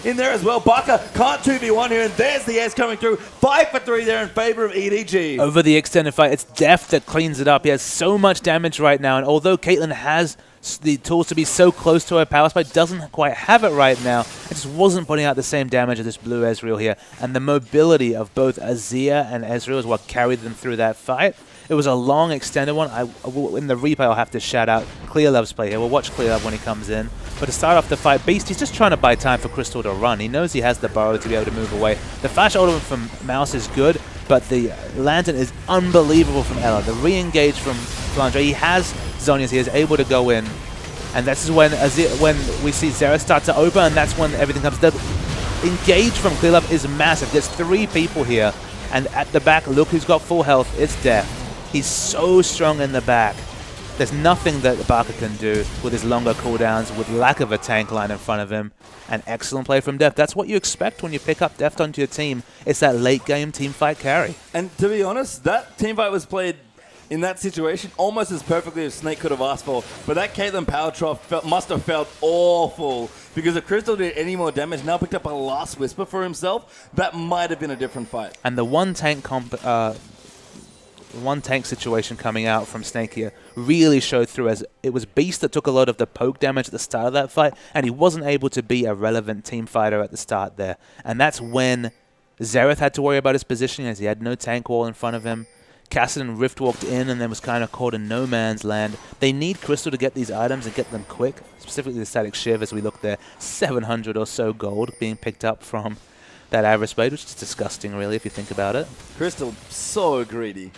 in there as well. Baka can't 2v1 here, and there's the S coming through. 5 for 3 there in favor of EDG. Over the extended fight, it's Def that cleans it up. He has so much damage right now, and although Caitlyn has the tools to be so close to her power spike, doesn't quite have it right now. It just wasn't putting out the same damage as this blue Ezreal here, and the mobility of both Azir and Ezreal is what carried them through that fight. It was a long, extended one. In the replay, I'll have to shout out Clear Love's play here. We'll watch Clear Love when he comes in. But to start off the fight, Beast, he's just trying to buy time for Crystal to run. He knows he has the burrow to be able to move away. The flash ultimate from Mouse is good, but the Lantern is unbelievable from Ella. The re-engage from Flandre, he has Zhonya's, he is able to go in. And this is when we see Xerath start to open, and that's when everything comes. The engage from Clear Love is massive. There's 3 people here, and at the back, look who's got full health. It's Def. He's so strong in the back. There's nothing that Baka can do with his longer cooldowns, with lack of a tank line in front of him. An excellent play from Deft. That's what you expect when you pick up Deft onto your team. It's that late-game teamfight carry. And to be honest, that teamfight was played in that situation almost as perfectly as Snake could have asked for. But that Caitlyn power trough must have felt awful, because if Crystal did any more damage, now picked up a last whisper for himself, that might have been a different fight. And the one tank comp one tank situation coming out from Snake here really showed through, as it was Beast that took a lot of the poke damage at the start of that fight, and he wasn't able to be a relevant team fighter at the start there. And that's when Xerath had to worry about his positioning, as he had no tank wall in front of him. Kassadin Rift walked in and then was kind of caught in no man's land. They need Crystal to get these items and get them quick, specifically the Static Shiv as we look there. 700 or so gold being picked up from that Avarice Blade, which is disgusting really if you think about it. Crystal, so greedy.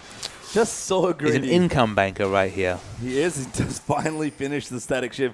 Just so greedy. He's an income banker right here. He is. He just finally finished the Static Shiv.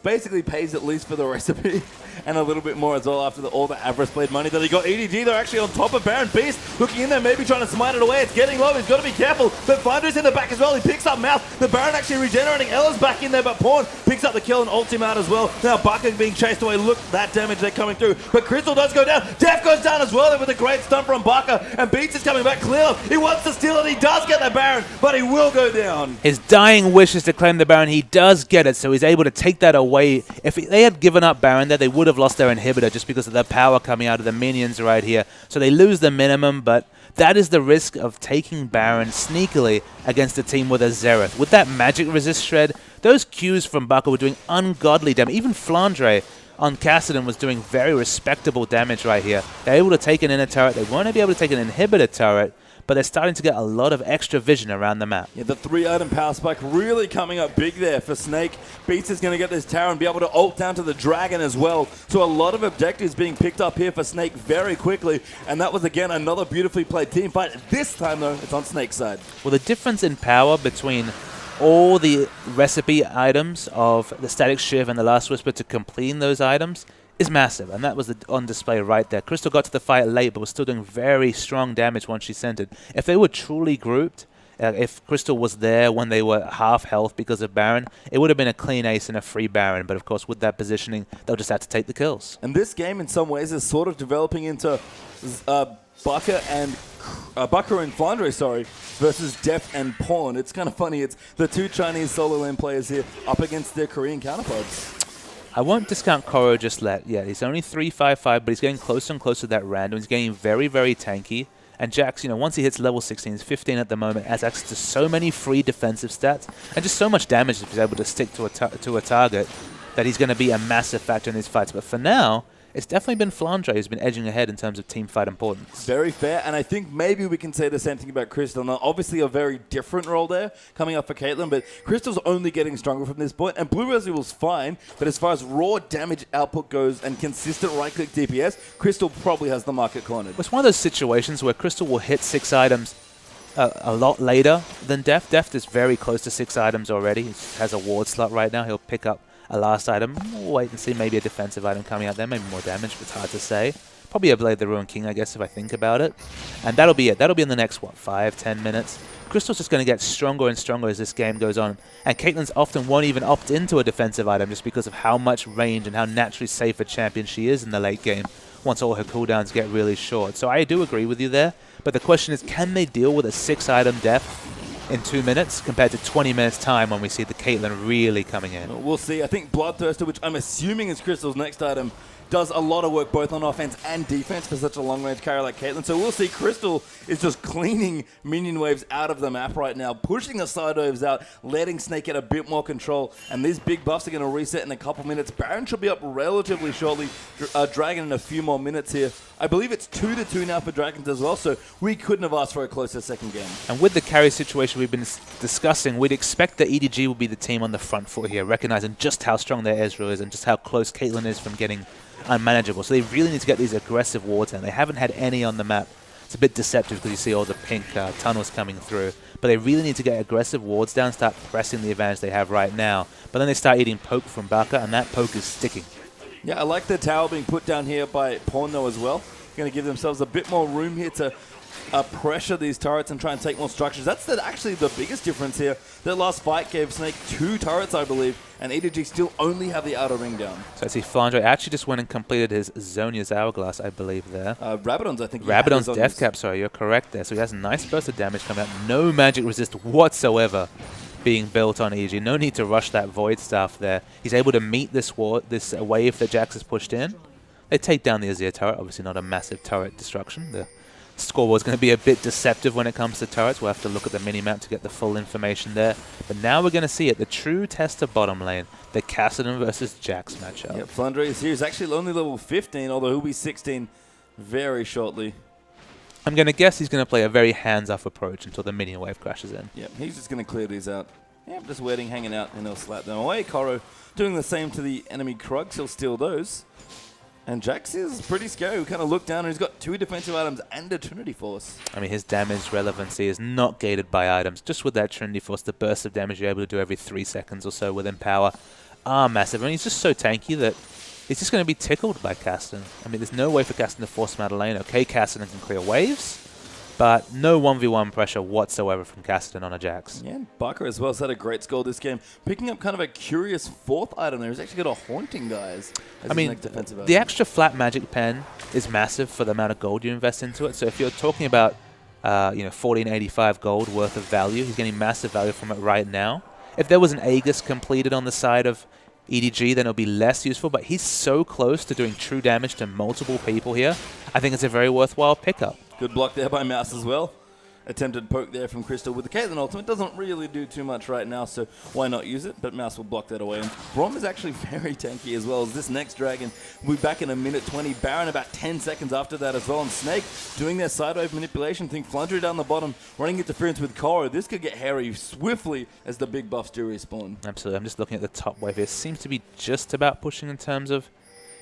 Basically pays at least for the recipe and a little bit more as well after all the Avarice Blade money that he got. EDG, they're actually on top of Baron Beast. Looking in there, maybe trying to smite it away. It's getting low. He's got to be careful. But Finder's in the back as well. He picks up Mouth. The Baron actually regenerating. Ella's back in there, but Pawn picks up the kill and ults him out as well. Now Baka being chased away. Look, that damage they're coming through. But Crystal does go down. Def goes down as well there with a great stun from Baka. And Beats is coming back clear. He wants to steal it. He does get the Baron, but he will go down. His dying wish is to claim the Baron. He does get it, so he's able to take that away. If they had given up Baron there, they would have lost their inhibitor just because of the power coming out of the minions right here. So they lose the minimum, but that is the risk of taking Baron sneakily against a team with a Xerath. With that magic resist shred, those Qs from Baka were doing ungodly damage. Even Flandre on Kassadin was doing very respectable damage right here. They're able to take an inner turret. They weren't able to take an inhibitor turret, but they're starting to get a lot of extra vision around the map. Yeah, the 3-item power spike really coming up big there for Snake. Beats is going to get this tower and be able to ult down to the Dragon as well. So a lot of objectives being picked up here for Snake very quickly. And that was, again, another beautifully played team fight. This time, though, it's on Snake's side. Well, the difference in power between all the recipe items of the Static Shiv and the Last Whisper to completing those items is massive, and that was on display right there. Crystal got to the fight late, but was still doing very strong damage once she sent it. If they were truly grouped, if Crystal was there when they were half health because of Baron, it would have been a clean ace and a free Baron, but of course with that positioning, they'll just have to take the kills. And this game in some ways is sort of developing into Baka and Flandre, versus Def and Pawn. It's kind of funny. It's the two Chinese solo lane players here up against their Korean counterparts. I won't discount Koro just yet. He's only 355, but he's getting closer and closer to that random. He's getting very, very tanky. And Jax, once he hits level 16, he's 15 at the moment, has access to so many free defensive stats and just so much damage if he's able to stick to a target that he's going to be a massive factor in these fights. But for now, it's definitely been Flandre who's been edging ahead in terms of team fight importance. Very fair, and I think maybe we can say the same thing about Crystal. Now, obviously a very different role there coming up for Caitlyn, but Crystal's only getting stronger from this point, and Blue Residual's fine, but as far as raw damage output goes and consistent right-click DPS, Crystal probably has the market cornered. It's one of those situations where Crystal will hit 6 items a lot later than Deft. Deft is very close to 6 items already. He has a ward slot right now. He'll pick up a last item. We'll wait and see, maybe a defensive item coming out there, maybe more damage, but it's hard to say. Probably a Blade the Ruined King, I guess, if I think about it. And that'll be it. That'll be in the next, 5-10 minutes. Crystal's just going to get stronger and stronger as this game goes on. And Caitlyn's often won't even opt into a defensive item just because of how much range and how naturally safe a champion she is in the late game once all her cooldowns get really short. So I do agree with you there. But the question is, can they deal with a 6-item depth in 2 minutes compared to 20 minutes time when we see the Caitlyn really coming in? We'll see. I think Bloodthirster, which I'm assuming is Crystal's next item, does a lot of work both on offense and defense for such a long-range carry like Caitlyn. So we'll see. Crystal is just cleaning minion waves out of the map right now, pushing the side waves out, letting Snake get a bit more control. And these big buffs are going to reset in a couple minutes. Baron should be up relatively shortly. Dragon in a few more minutes here. I believe it's 2-2 now for Dragons as well, so we couldn't have asked for a closer second game. And with the carry situation we've been discussing, we'd expect that EDG will be the team on the front foot here, recognizing just how strong their Ezreal is and just how close Caitlyn is from getting unmanageable. So they really need to get these aggressive wards in. They haven't had any on the map. It's a bit deceptive because you see all the pink tunnels coming through. But they really need to get aggressive wards down, start pressing the advantage they have right now. But then they start eating poke from Baka, and that poke is sticking. Yeah, I like the tower being put down here by Pawn though as well. Going to give themselves a bit more room here to pressure these turrets and try and take more structures. That's actually the biggest difference here. That last fight gave Snake 2 turrets, I believe, and EDG still only have the outer ring down. So I see Flandre actually just went and completed his Zonia's Hourglass, I believe, there. Rabadon's, I think. Rabadon's Death Cap, sorry, you're correct there. So he has a nice burst of damage coming out. No magic resist whatsoever being built on EDG. No need to rush that Void Staff there. He's able to meet this wave that Jax has pushed in. They take down the Azir turret, obviously not a massive turret destruction. The scoreboard is going to be a bit deceptive when it comes to turrets. We'll have to look at the mini-map to get the full information there. But now we're going to see it, the true test of bottom lane, the Cassidy versus Jax matchup. Yep, Flandre is here. He's actually only level 15, although he'll be 16 very shortly. I'm going to guess he's going to play a very hands-off approach until the minion wave crashes in. Yep, he's just going to clear these out. Yep, just waiting, hanging out, and he'll slap them away. Koro doing the same to the enemy Krugs. He'll steal those. And Jax is pretty scary. We kind of look down and he's got 2 defensive items and a Trinity Force. I mean, his damage relevancy is not gated by items. Just with that Trinity Force, the burst of damage you're able to do every 3 seconds or so with Empower are massive. I mean, he's just so tanky that he's just going to be tickled by Cassidy. I mean, there's no way for Cassidy to force him out of lane. Okay, Cassidy can clear waves, but no 1v1 pressure whatsoever from Cassidy on a Jax. Yeah, and Barker as well has had a great score this game. Picking up kind of a curious 4th item there. He's actually got a Haunting, guys. I mean, the extra flat magic pen is massive for the amount of gold you invest into it. So if you're talking about 1485 gold worth of value, he's getting massive value from it right now. If there was an Aegis completed on the side of EDG, then it'll be less useful, but he's so close to doing true damage to multiple people here. I think it's a very worthwhile pickup. Good block there by Mouse as well. Attempted poke there from Crystal with the Caitlyn ultimate. Doesn't really do too much right now, so why not use it? But Mouse will block that away. And Braum is actually very tanky as well as this next dragon. We'll be back in a minute 20. Baron about 10 seconds after that as well. And Snake doing their sidewave manipulation. Think Flandre down the bottom, running interference with Koro. This could get hairy swiftly as the big buffs do respawn. Absolutely. I'm just looking at the top wave here. Seems to be just about pushing in terms of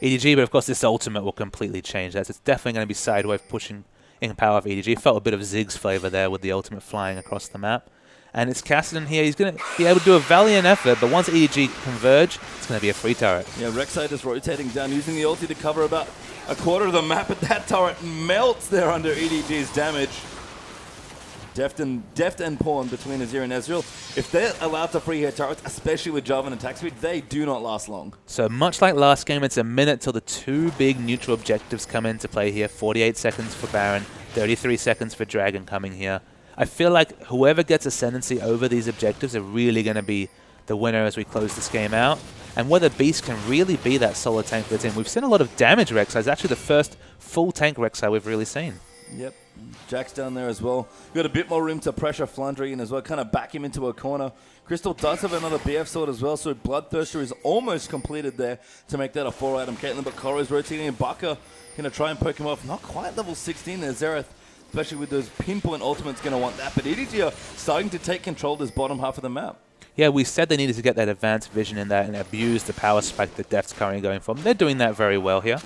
EDG, but of course this ultimate will completely change that. It's definitely going to be sidewave pushing in power of EDG. Felt a bit of Ziggs flavor there with the ultimate flying across the map. And it's Cassidy here. He's going to be able to do a valiant effort, but once EDG converge, it's going to be a free turret. Yeah, Rek'Sai just rotating down, using the ulti to cover about a quarter of the map, but that turret melts there under EDG's damage. Deft and Pawn between Azir and Ezreal. If they're allowed to free hit turrets, especially with Jarvan attack speed, they do not last long. So much like last game, it's a minute till the 2 big neutral objectives come into play here. 48 seconds for Baron, 33 seconds for Dragon coming here. I feel like whoever gets ascendancy over these objectives are really going to be the winner as we close this game out. And whether Beast can really be that solo tank for the team. We've seen a lot of damage Rek'Sai. It's actually the first full tank Rek'Sai we've really seen. Yep. Jack's down there as well. Got a bit more room to pressure Flandre in as well, kind of back him into a corner. Crystal does have another BF sword as well, so Bloodthirster is almost completed there to make that a 4-item Caitlyn, but Koro's rotating and Baka going to try and poke him off. Not quite level 16 there. Xerath, especially with those pinpoint ultimates, going to want that, but EDG are starting to take control of this bottom half of the map. Yeah, we said they needed to get that advanced vision in that and abuse the power spike that Deft's currently going for. They're doing that very well here.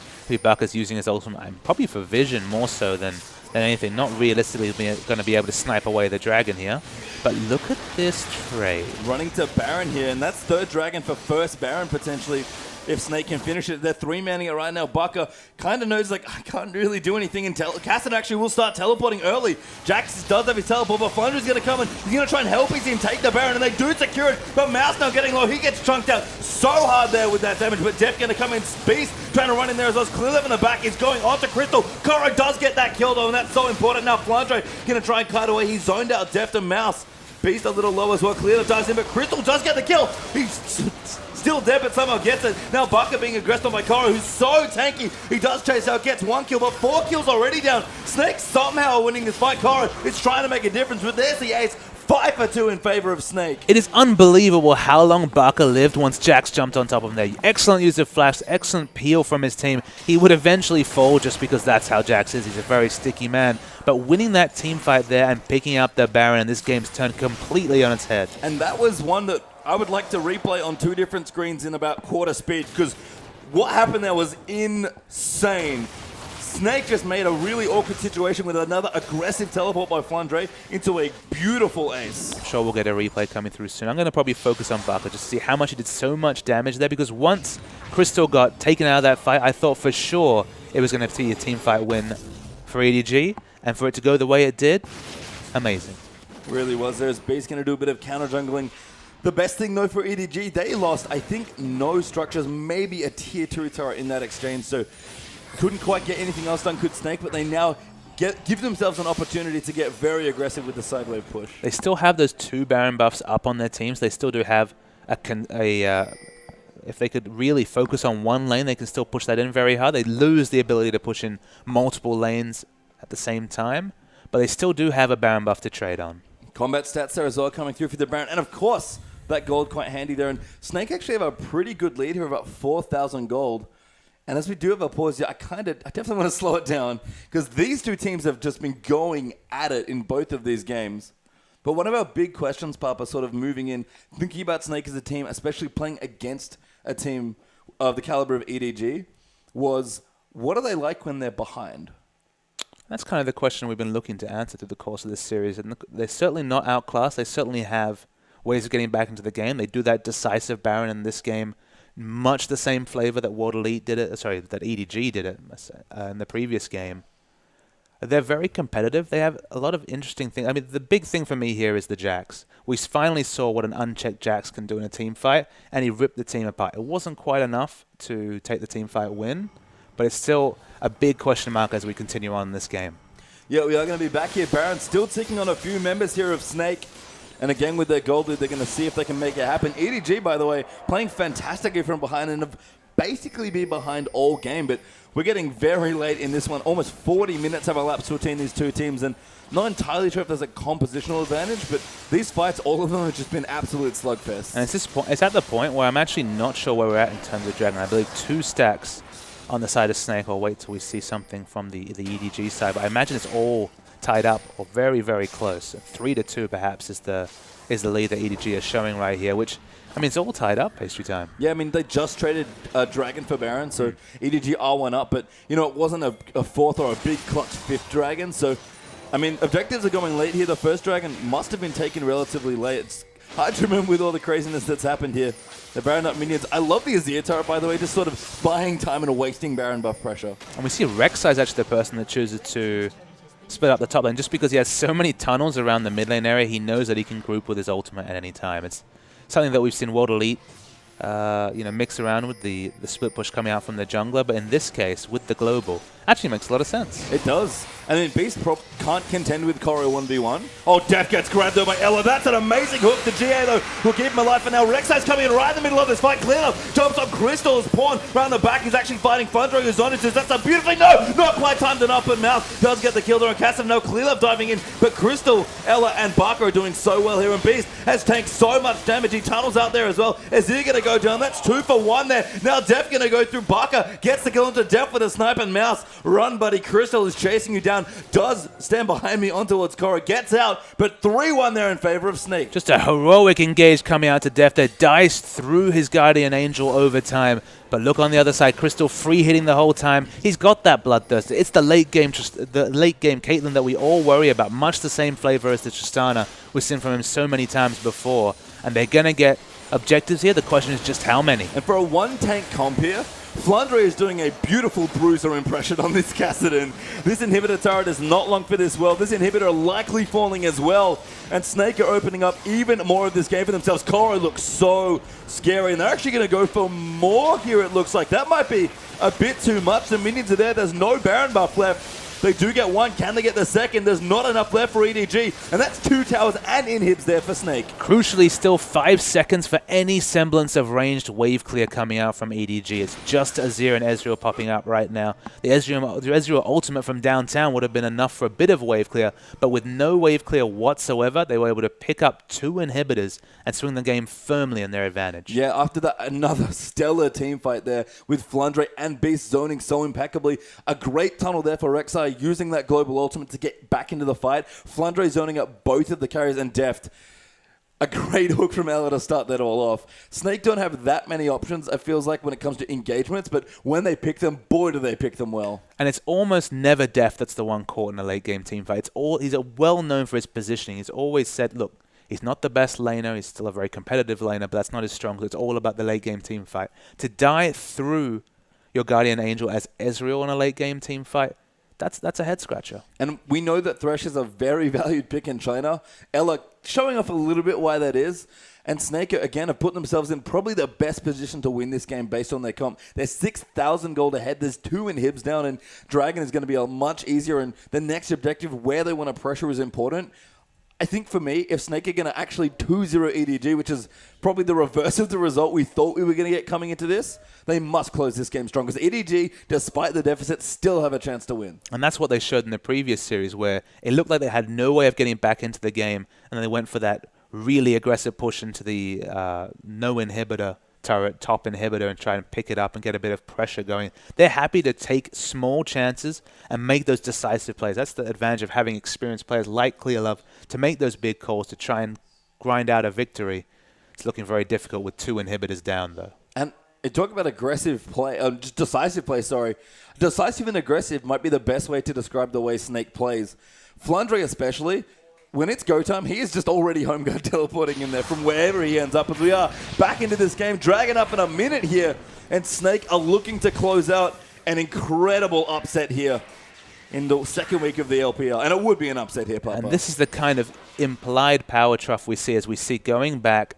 Baka's using his ultimate, and probably for vision more so than anything. Not realistically going to be able to snipe away the dragon here. But look at this trade. Running to Baron here, and that's 3rd dragon for 1st Baron potentially. If Snake can finish it, they're 3-manning it right now. Baka kind of knows, like, I can't really do anything. And Cassidy actually will start teleporting early. Jax does have his teleport, but Flandre's going to come and he's going to try and help his team take the Baron, and they do secure it. But Mouse now getting low. He gets chunked out so hard there with that damage. But Def going to come in. Beast trying to run in there as well. Clearlove in the back is going onto Crystal. Koro does get that kill, though, and that's so important. Now Flandre going to try and kite away. He's zoned out Deft and Mouse. Beast a little low as well. Clearlove dives in, but Crystal does get the kill. He's still dead, but somehow gets it. Now Baka being aggressed on by Koro, who's so tanky. He does chase out, gets 1 kill, but 4 kills already down. Snake somehow winning this fight. Koro is trying to make a difference, but there's the ace. 5 for 2 in favor of Snake. It is unbelievable how long Baka lived once Jax jumped on top of him there. Excellent use of flash, excellent peel from his team. He would eventually fall just because that's how Jax is. He's a very sticky man. But winning that team fight there and picking up the Baron, and this game's turned completely on its head. And that was one that I would like to replay on 2 different screens in about quarter speed, because what happened there was insane. Snake just made a really awkward situation with another aggressive teleport by Flandre into a beautiful ace. I'm sure we'll get a replay coming through soon. I'm going to probably focus on Baka just to see how much he did so much damage there, because once Crystal got taken out of that fight, I thought for sure it was going to be a team fight win for EDG, and for it to go the way it did, amazing. Really was. There's Beast going to do a bit of counter jungling. The best thing, though, for EDG, they lost, I think, no structures, maybe a tier 2 turret in that exchange, so couldn't quite get anything else done, could Snake, but they now give themselves an opportunity to get very aggressive with the sidewave push. They still have those 2 Baron buffs up on their teams. They still do have if they could really focus on one lane, they can still push that in very hard. They lose the ability to push in multiple lanes at the same time, but they still do have a Baron buff to trade on. Combat stats there as well coming through for the Baron. And of course, that gold quite handy there. And Snake actually have a pretty good lead here of about 4,000 gold. And as we do have a pause here, I definitely want to slow it down because these two teams have just been going at it in both of these games. But one of our big questions, Papa, sort of moving in, thinking about Snake as a team, especially playing against a team of the caliber of EDG, was what are they like when they're behind? That's kind of the question we've been looking to answer through the course of this series. And they're certainly not outclassed. They certainly have ways of getting back into the game. They do that decisive Baron in this game, much the same flavor that World Elite did it. Sorry, that EDG did it in the previous game. They're very competitive. They have a lot of interesting things. I mean, the big thing for me here is the Jax. We finally saw what an unchecked Jax can do in a team fight, and he ripped the team apart. It wasn't quite enough to take the team fight win, but it's still a big question mark as we continue on in this game. Yeah, we are going to be back here. Baron still ticking on a few members here of Snake. And again, with their gold lead, they're going to see if they can make it happen. EDG, by the way, playing fantastically from behind and have basically been behind all game. But we're getting very late in this one. Almost 40 minutes have elapsed between these two teams. And not entirely sure if there's a compositional advantage, but these fights, all of them have just been absolute slugfests. And it's at the point where I'm actually not sure where we're at in terms of Dragon. I believe 2 stacks on the side of Snake. I'll wait till we see something from the EDG side. But I imagine it's all tied up or very, very close. 3-2 perhaps is the lead that EDG is showing right here, which, I mean, it's all tied up, Pastry Time. Yeah, I mean, they just traded Dragon for Baron, so EDG are one up, but, you know, it wasn't a fourth or a big clutch fifth Dragon, so, I mean, objectives are going late here. The first Dragon must have been taken relatively late. It's hard to remember with all the craziness that's happened here. The Baron up minions. I love the Azir turret, by the way, just sort of buying time and wasting Baron buff pressure. And we see Rek'Sai is actually the person that chooses to split up the top lane. Just because he has so many tunnels around the mid lane area, he knows that he can group with his ultimate at any time. It's something that we've seen World Elite mix around with the split push coming out from the jungler, but in this case, with the global, actually makes a lot of sense. It does. And then Beast Prop can't contend with Koro 1v1. Oh, Death gets grabbed though by Ella. That's an amazing hook. The GA though will keep him alive for now. Rek'Sai's coming in right in the middle of this fight. Cleanup jumps up Crystal's pawn around the back. He's actually fighting Fundro, who's on it. That's a beautifully, no, not quite timed enough, but Mouth does get the kill there on Cassim. No, Cleanup diving in, but Crystal, Ella, and Barker are doing so well here. And Beast has tanked so much damage. He tunnels out there as well. Is he going to go down? That's 2 for 1 there. Now Def going to go through. Barker gets the kill into Def with a snipe, and Mouse, run buddy. Crystal is chasing you down. Does stand behind me on towards Korra. Gets out, but 3-1 there in favor of Snake. Just a heroic engage coming out to Def that dies through his Guardian Angel over time. But look on the other side, Crystal free hitting the whole time. He's got that bloodthirst. It's the late game Caitlyn that we all worry about. Much the same flavor as the Tristana we've seen from him so many times before. And they're going to get objectives here. The question is just how many. And for a one-tank comp here, Flandre is doing a beautiful bruiser impression on this Kassadin. This inhibitor turret is not long for this world. This inhibitor likely falling as well. And Snake are opening up even more of this game for themselves. Koro looks so scary, and they're actually going to go for more here, it looks like. That might be a bit too much. The minions are there. There's no Baron buff left. They do get one. Can they get the second? There's not enough left for EDG. And that's 2 towers and inhibs there for Snake. Crucially, still 5 seconds for any semblance of ranged wave clear coming out from EDG. It's just Azir and Ezreal popping up right now. The Ezreal ultimate from downtown would have been enough for a bit of wave clear, but with no wave clear whatsoever, they were able to pick up 2 inhibitors and swing the game firmly in their advantage. Yeah, after that, another stellar team fight there with Flandre and Beast zoning so impeccably. A great tunnel there for Rek'Sai, using that global ultimate to get back into the fight. Flandre zoning up both of the carries, and Deft, a great hook from Ella to start that all off. Snake don't have that many options, it feels like, when it comes to engagements, but when they pick them, boy, do they pick them well. And it's almost never Deft that's the one caught in a late game team fight. He's well known for his positioning. He's always said, look, he's not the best laner. He's still a very competitive laner, but that's not his strong. It's all about the late game team fight. To die through your Guardian Angel as Ezreal in a late game team fight, that's a head scratcher. And we know that Thresh is a very valued pick in China. Ella showing off a little bit why that is. And Snake, again, have put themselves in probably the best position to win this game based on their comp. They're 6,000 gold ahead. There's 2 inhibs down, and Dragon is going to be a much easier. And the next objective, where they want to pressure, is important. I think for me, if Snake are going to actually 2-0 EDG, which is probably the reverse of the result we thought we were going to get coming into this, they must close this game strong. Because EDG, despite the deficit, still have a chance to win. And that's what they showed in the previous series, where it looked like they had no way of getting back into the game, and they went for that really aggressive push into the no inhibitor turret, top inhibitor, and try and pick it up and get a bit of pressure going. They're happy to take small chances and make those decisive plays. That's the advantage of having experienced players like Clearlove to make those big calls to try and grind out a victory. It's looking very difficult with 2 inhibitors down, though. And talk about aggressive play, just decisive play, sorry. Decisive and aggressive might be the best way to describe the way Snake plays. Flandre especially, when it's go time, he is just already home guard teleporting in there from wherever he ends up. As we are back into this game, dragging up in a minute here, and Snake are looking to close out an incredible upset here in the second week of the LPL. And it would be an upset here, Papa. And this is the kind of implied power trough we see as we see going back.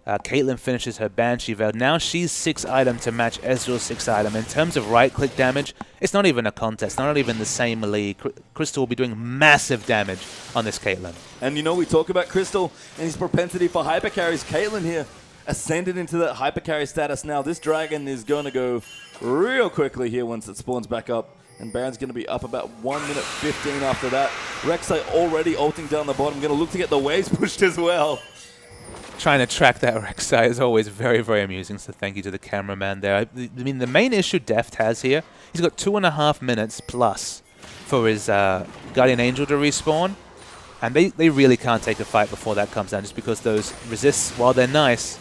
Caitlyn finishes her Banshee Veil. Now she's 6 item to match Ezreal's 6 item. In terms of right-click damage, it's not even a contest. Not even the same league. Crystal will be doing massive damage on this Caitlyn. And you know, we talk about Crystal and his propensity for hypercarries. Caitlyn here ascended into that hypercarry status now. This dragon is going to go real quickly here once it spawns back up. And Baron's going to be up about 1 minute 15 after that. Rek'Sai already ulting down the bottom. Going to look to get the waves pushed as well. Trying to track that Rek'Sai is always very, very amusing, so thank you to the cameraman there. I mean, the main issue Deft has here, he's got 2.5 minutes plus for his Guardian Angel to respawn, and they really can't take a fight before that comes down, just because those resists, while they're nice,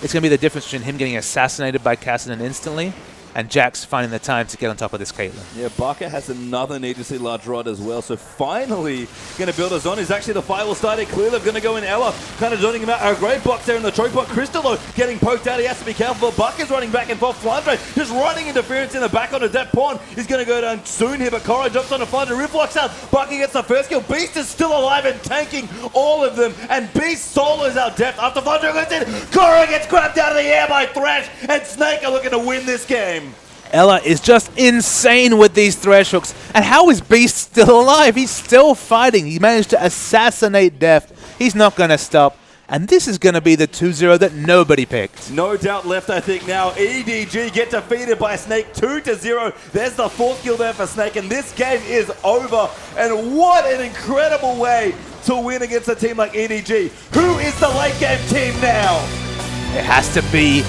it's going to be the difference between him getting assassinated by Kassadin instantly and Jax finding the time to get on top of this Caitlyn. Yeah, Barker has another needlessly large rod as well, so finally going to build a zone. Is actually the fight will start it. Clearly going to go in Ella, kind of zoning him out. A great box there in the choke pot. Crystal, though, getting poked out. He has to be careful. Barker's running back and forth. Flandre just running interference in the back onto that pawn. He's going to go down soon here, but Cora jumps onto Flandre. Rift locks out. Barker gets the first kill. Beast is still alive and tanking all of them, and Beast solos out Deft after Flandre goes in. Cora gets grabbed out of the air by Thresh, and Snake are looking to win this game. Ella is just insane with these Thresh hooks. And how is Beast still alive? He's still fighting. He managed to assassinate Deft. He's not going to stop. And this is going to be the 2-0 that nobody picked. No doubt left, I think, now. EDG get defeated by Snake 2-0. There's the 4th kill there for Snake, and this game is over. And what an incredible way to win against a team like EDG. Who is the late game team now? It has to be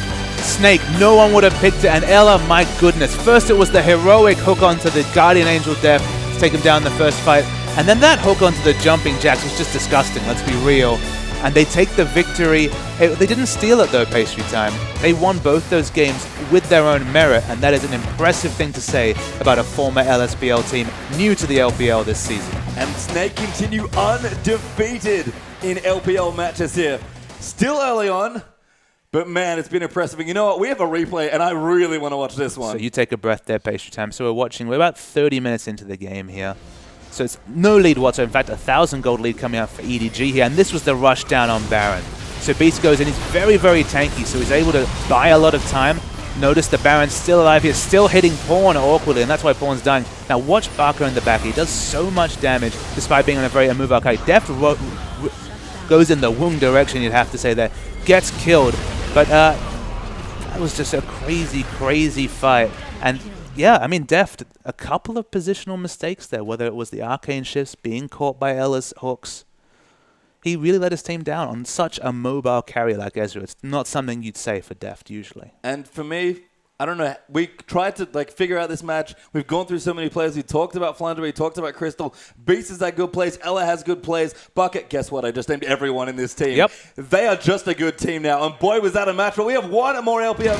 Snake. No one would have picked it. And Ella, my goodness. First it was the heroic hook onto the Guardian Angel Deft to take him down in the first fight. And then that hook onto the jumping Jax was just disgusting, let's be real. And they take the victory. They didn't steal it though, Pastry Time. They won both those games with their own merit, and that is an impressive thing to say about a former LSBL team new to the LPL this season. And Snake continue undefeated in LPL matches here. Still early on, but man, it's been impressive. And you know what? We have a replay, and I really want to watch this one. So you take a breath there, Pastry Time. So we're about 30 minutes into the game here. So it's no lead whatsoever. In fact, 1,000 gold lead coming out for EDG here. And this was the rush down on Baron. So Beast goes in. He's very, very tanky, so he's able to buy a lot of time. Notice the Baron's still alive here, still hitting Pawn awkwardly, and that's why Pawn's dying. Now watch Barker in the back. He does so much damage despite being on a very immobile character. Deft goes in the wrong direction, you'd have to say there. Gets killed. But that was just a crazy, crazy fight. And yeah, I mean, Deft, a couple of positional mistakes there, whether it was the arcane shifts, being caught by Ella's hooks. He really let his team down on such a mobile carry like Ezreal. It's not something you'd say for Deft usually. And for me, I don't know. We tried to figure out this match. We've gone through so many players. We talked about Flandre. We talked about Crystal. Beast is that good plays. Ella has good plays. Bucket, guess what? I just named everyone in this team. Yep. They are just a good team now. And boy, was that a match. But we have one more LPL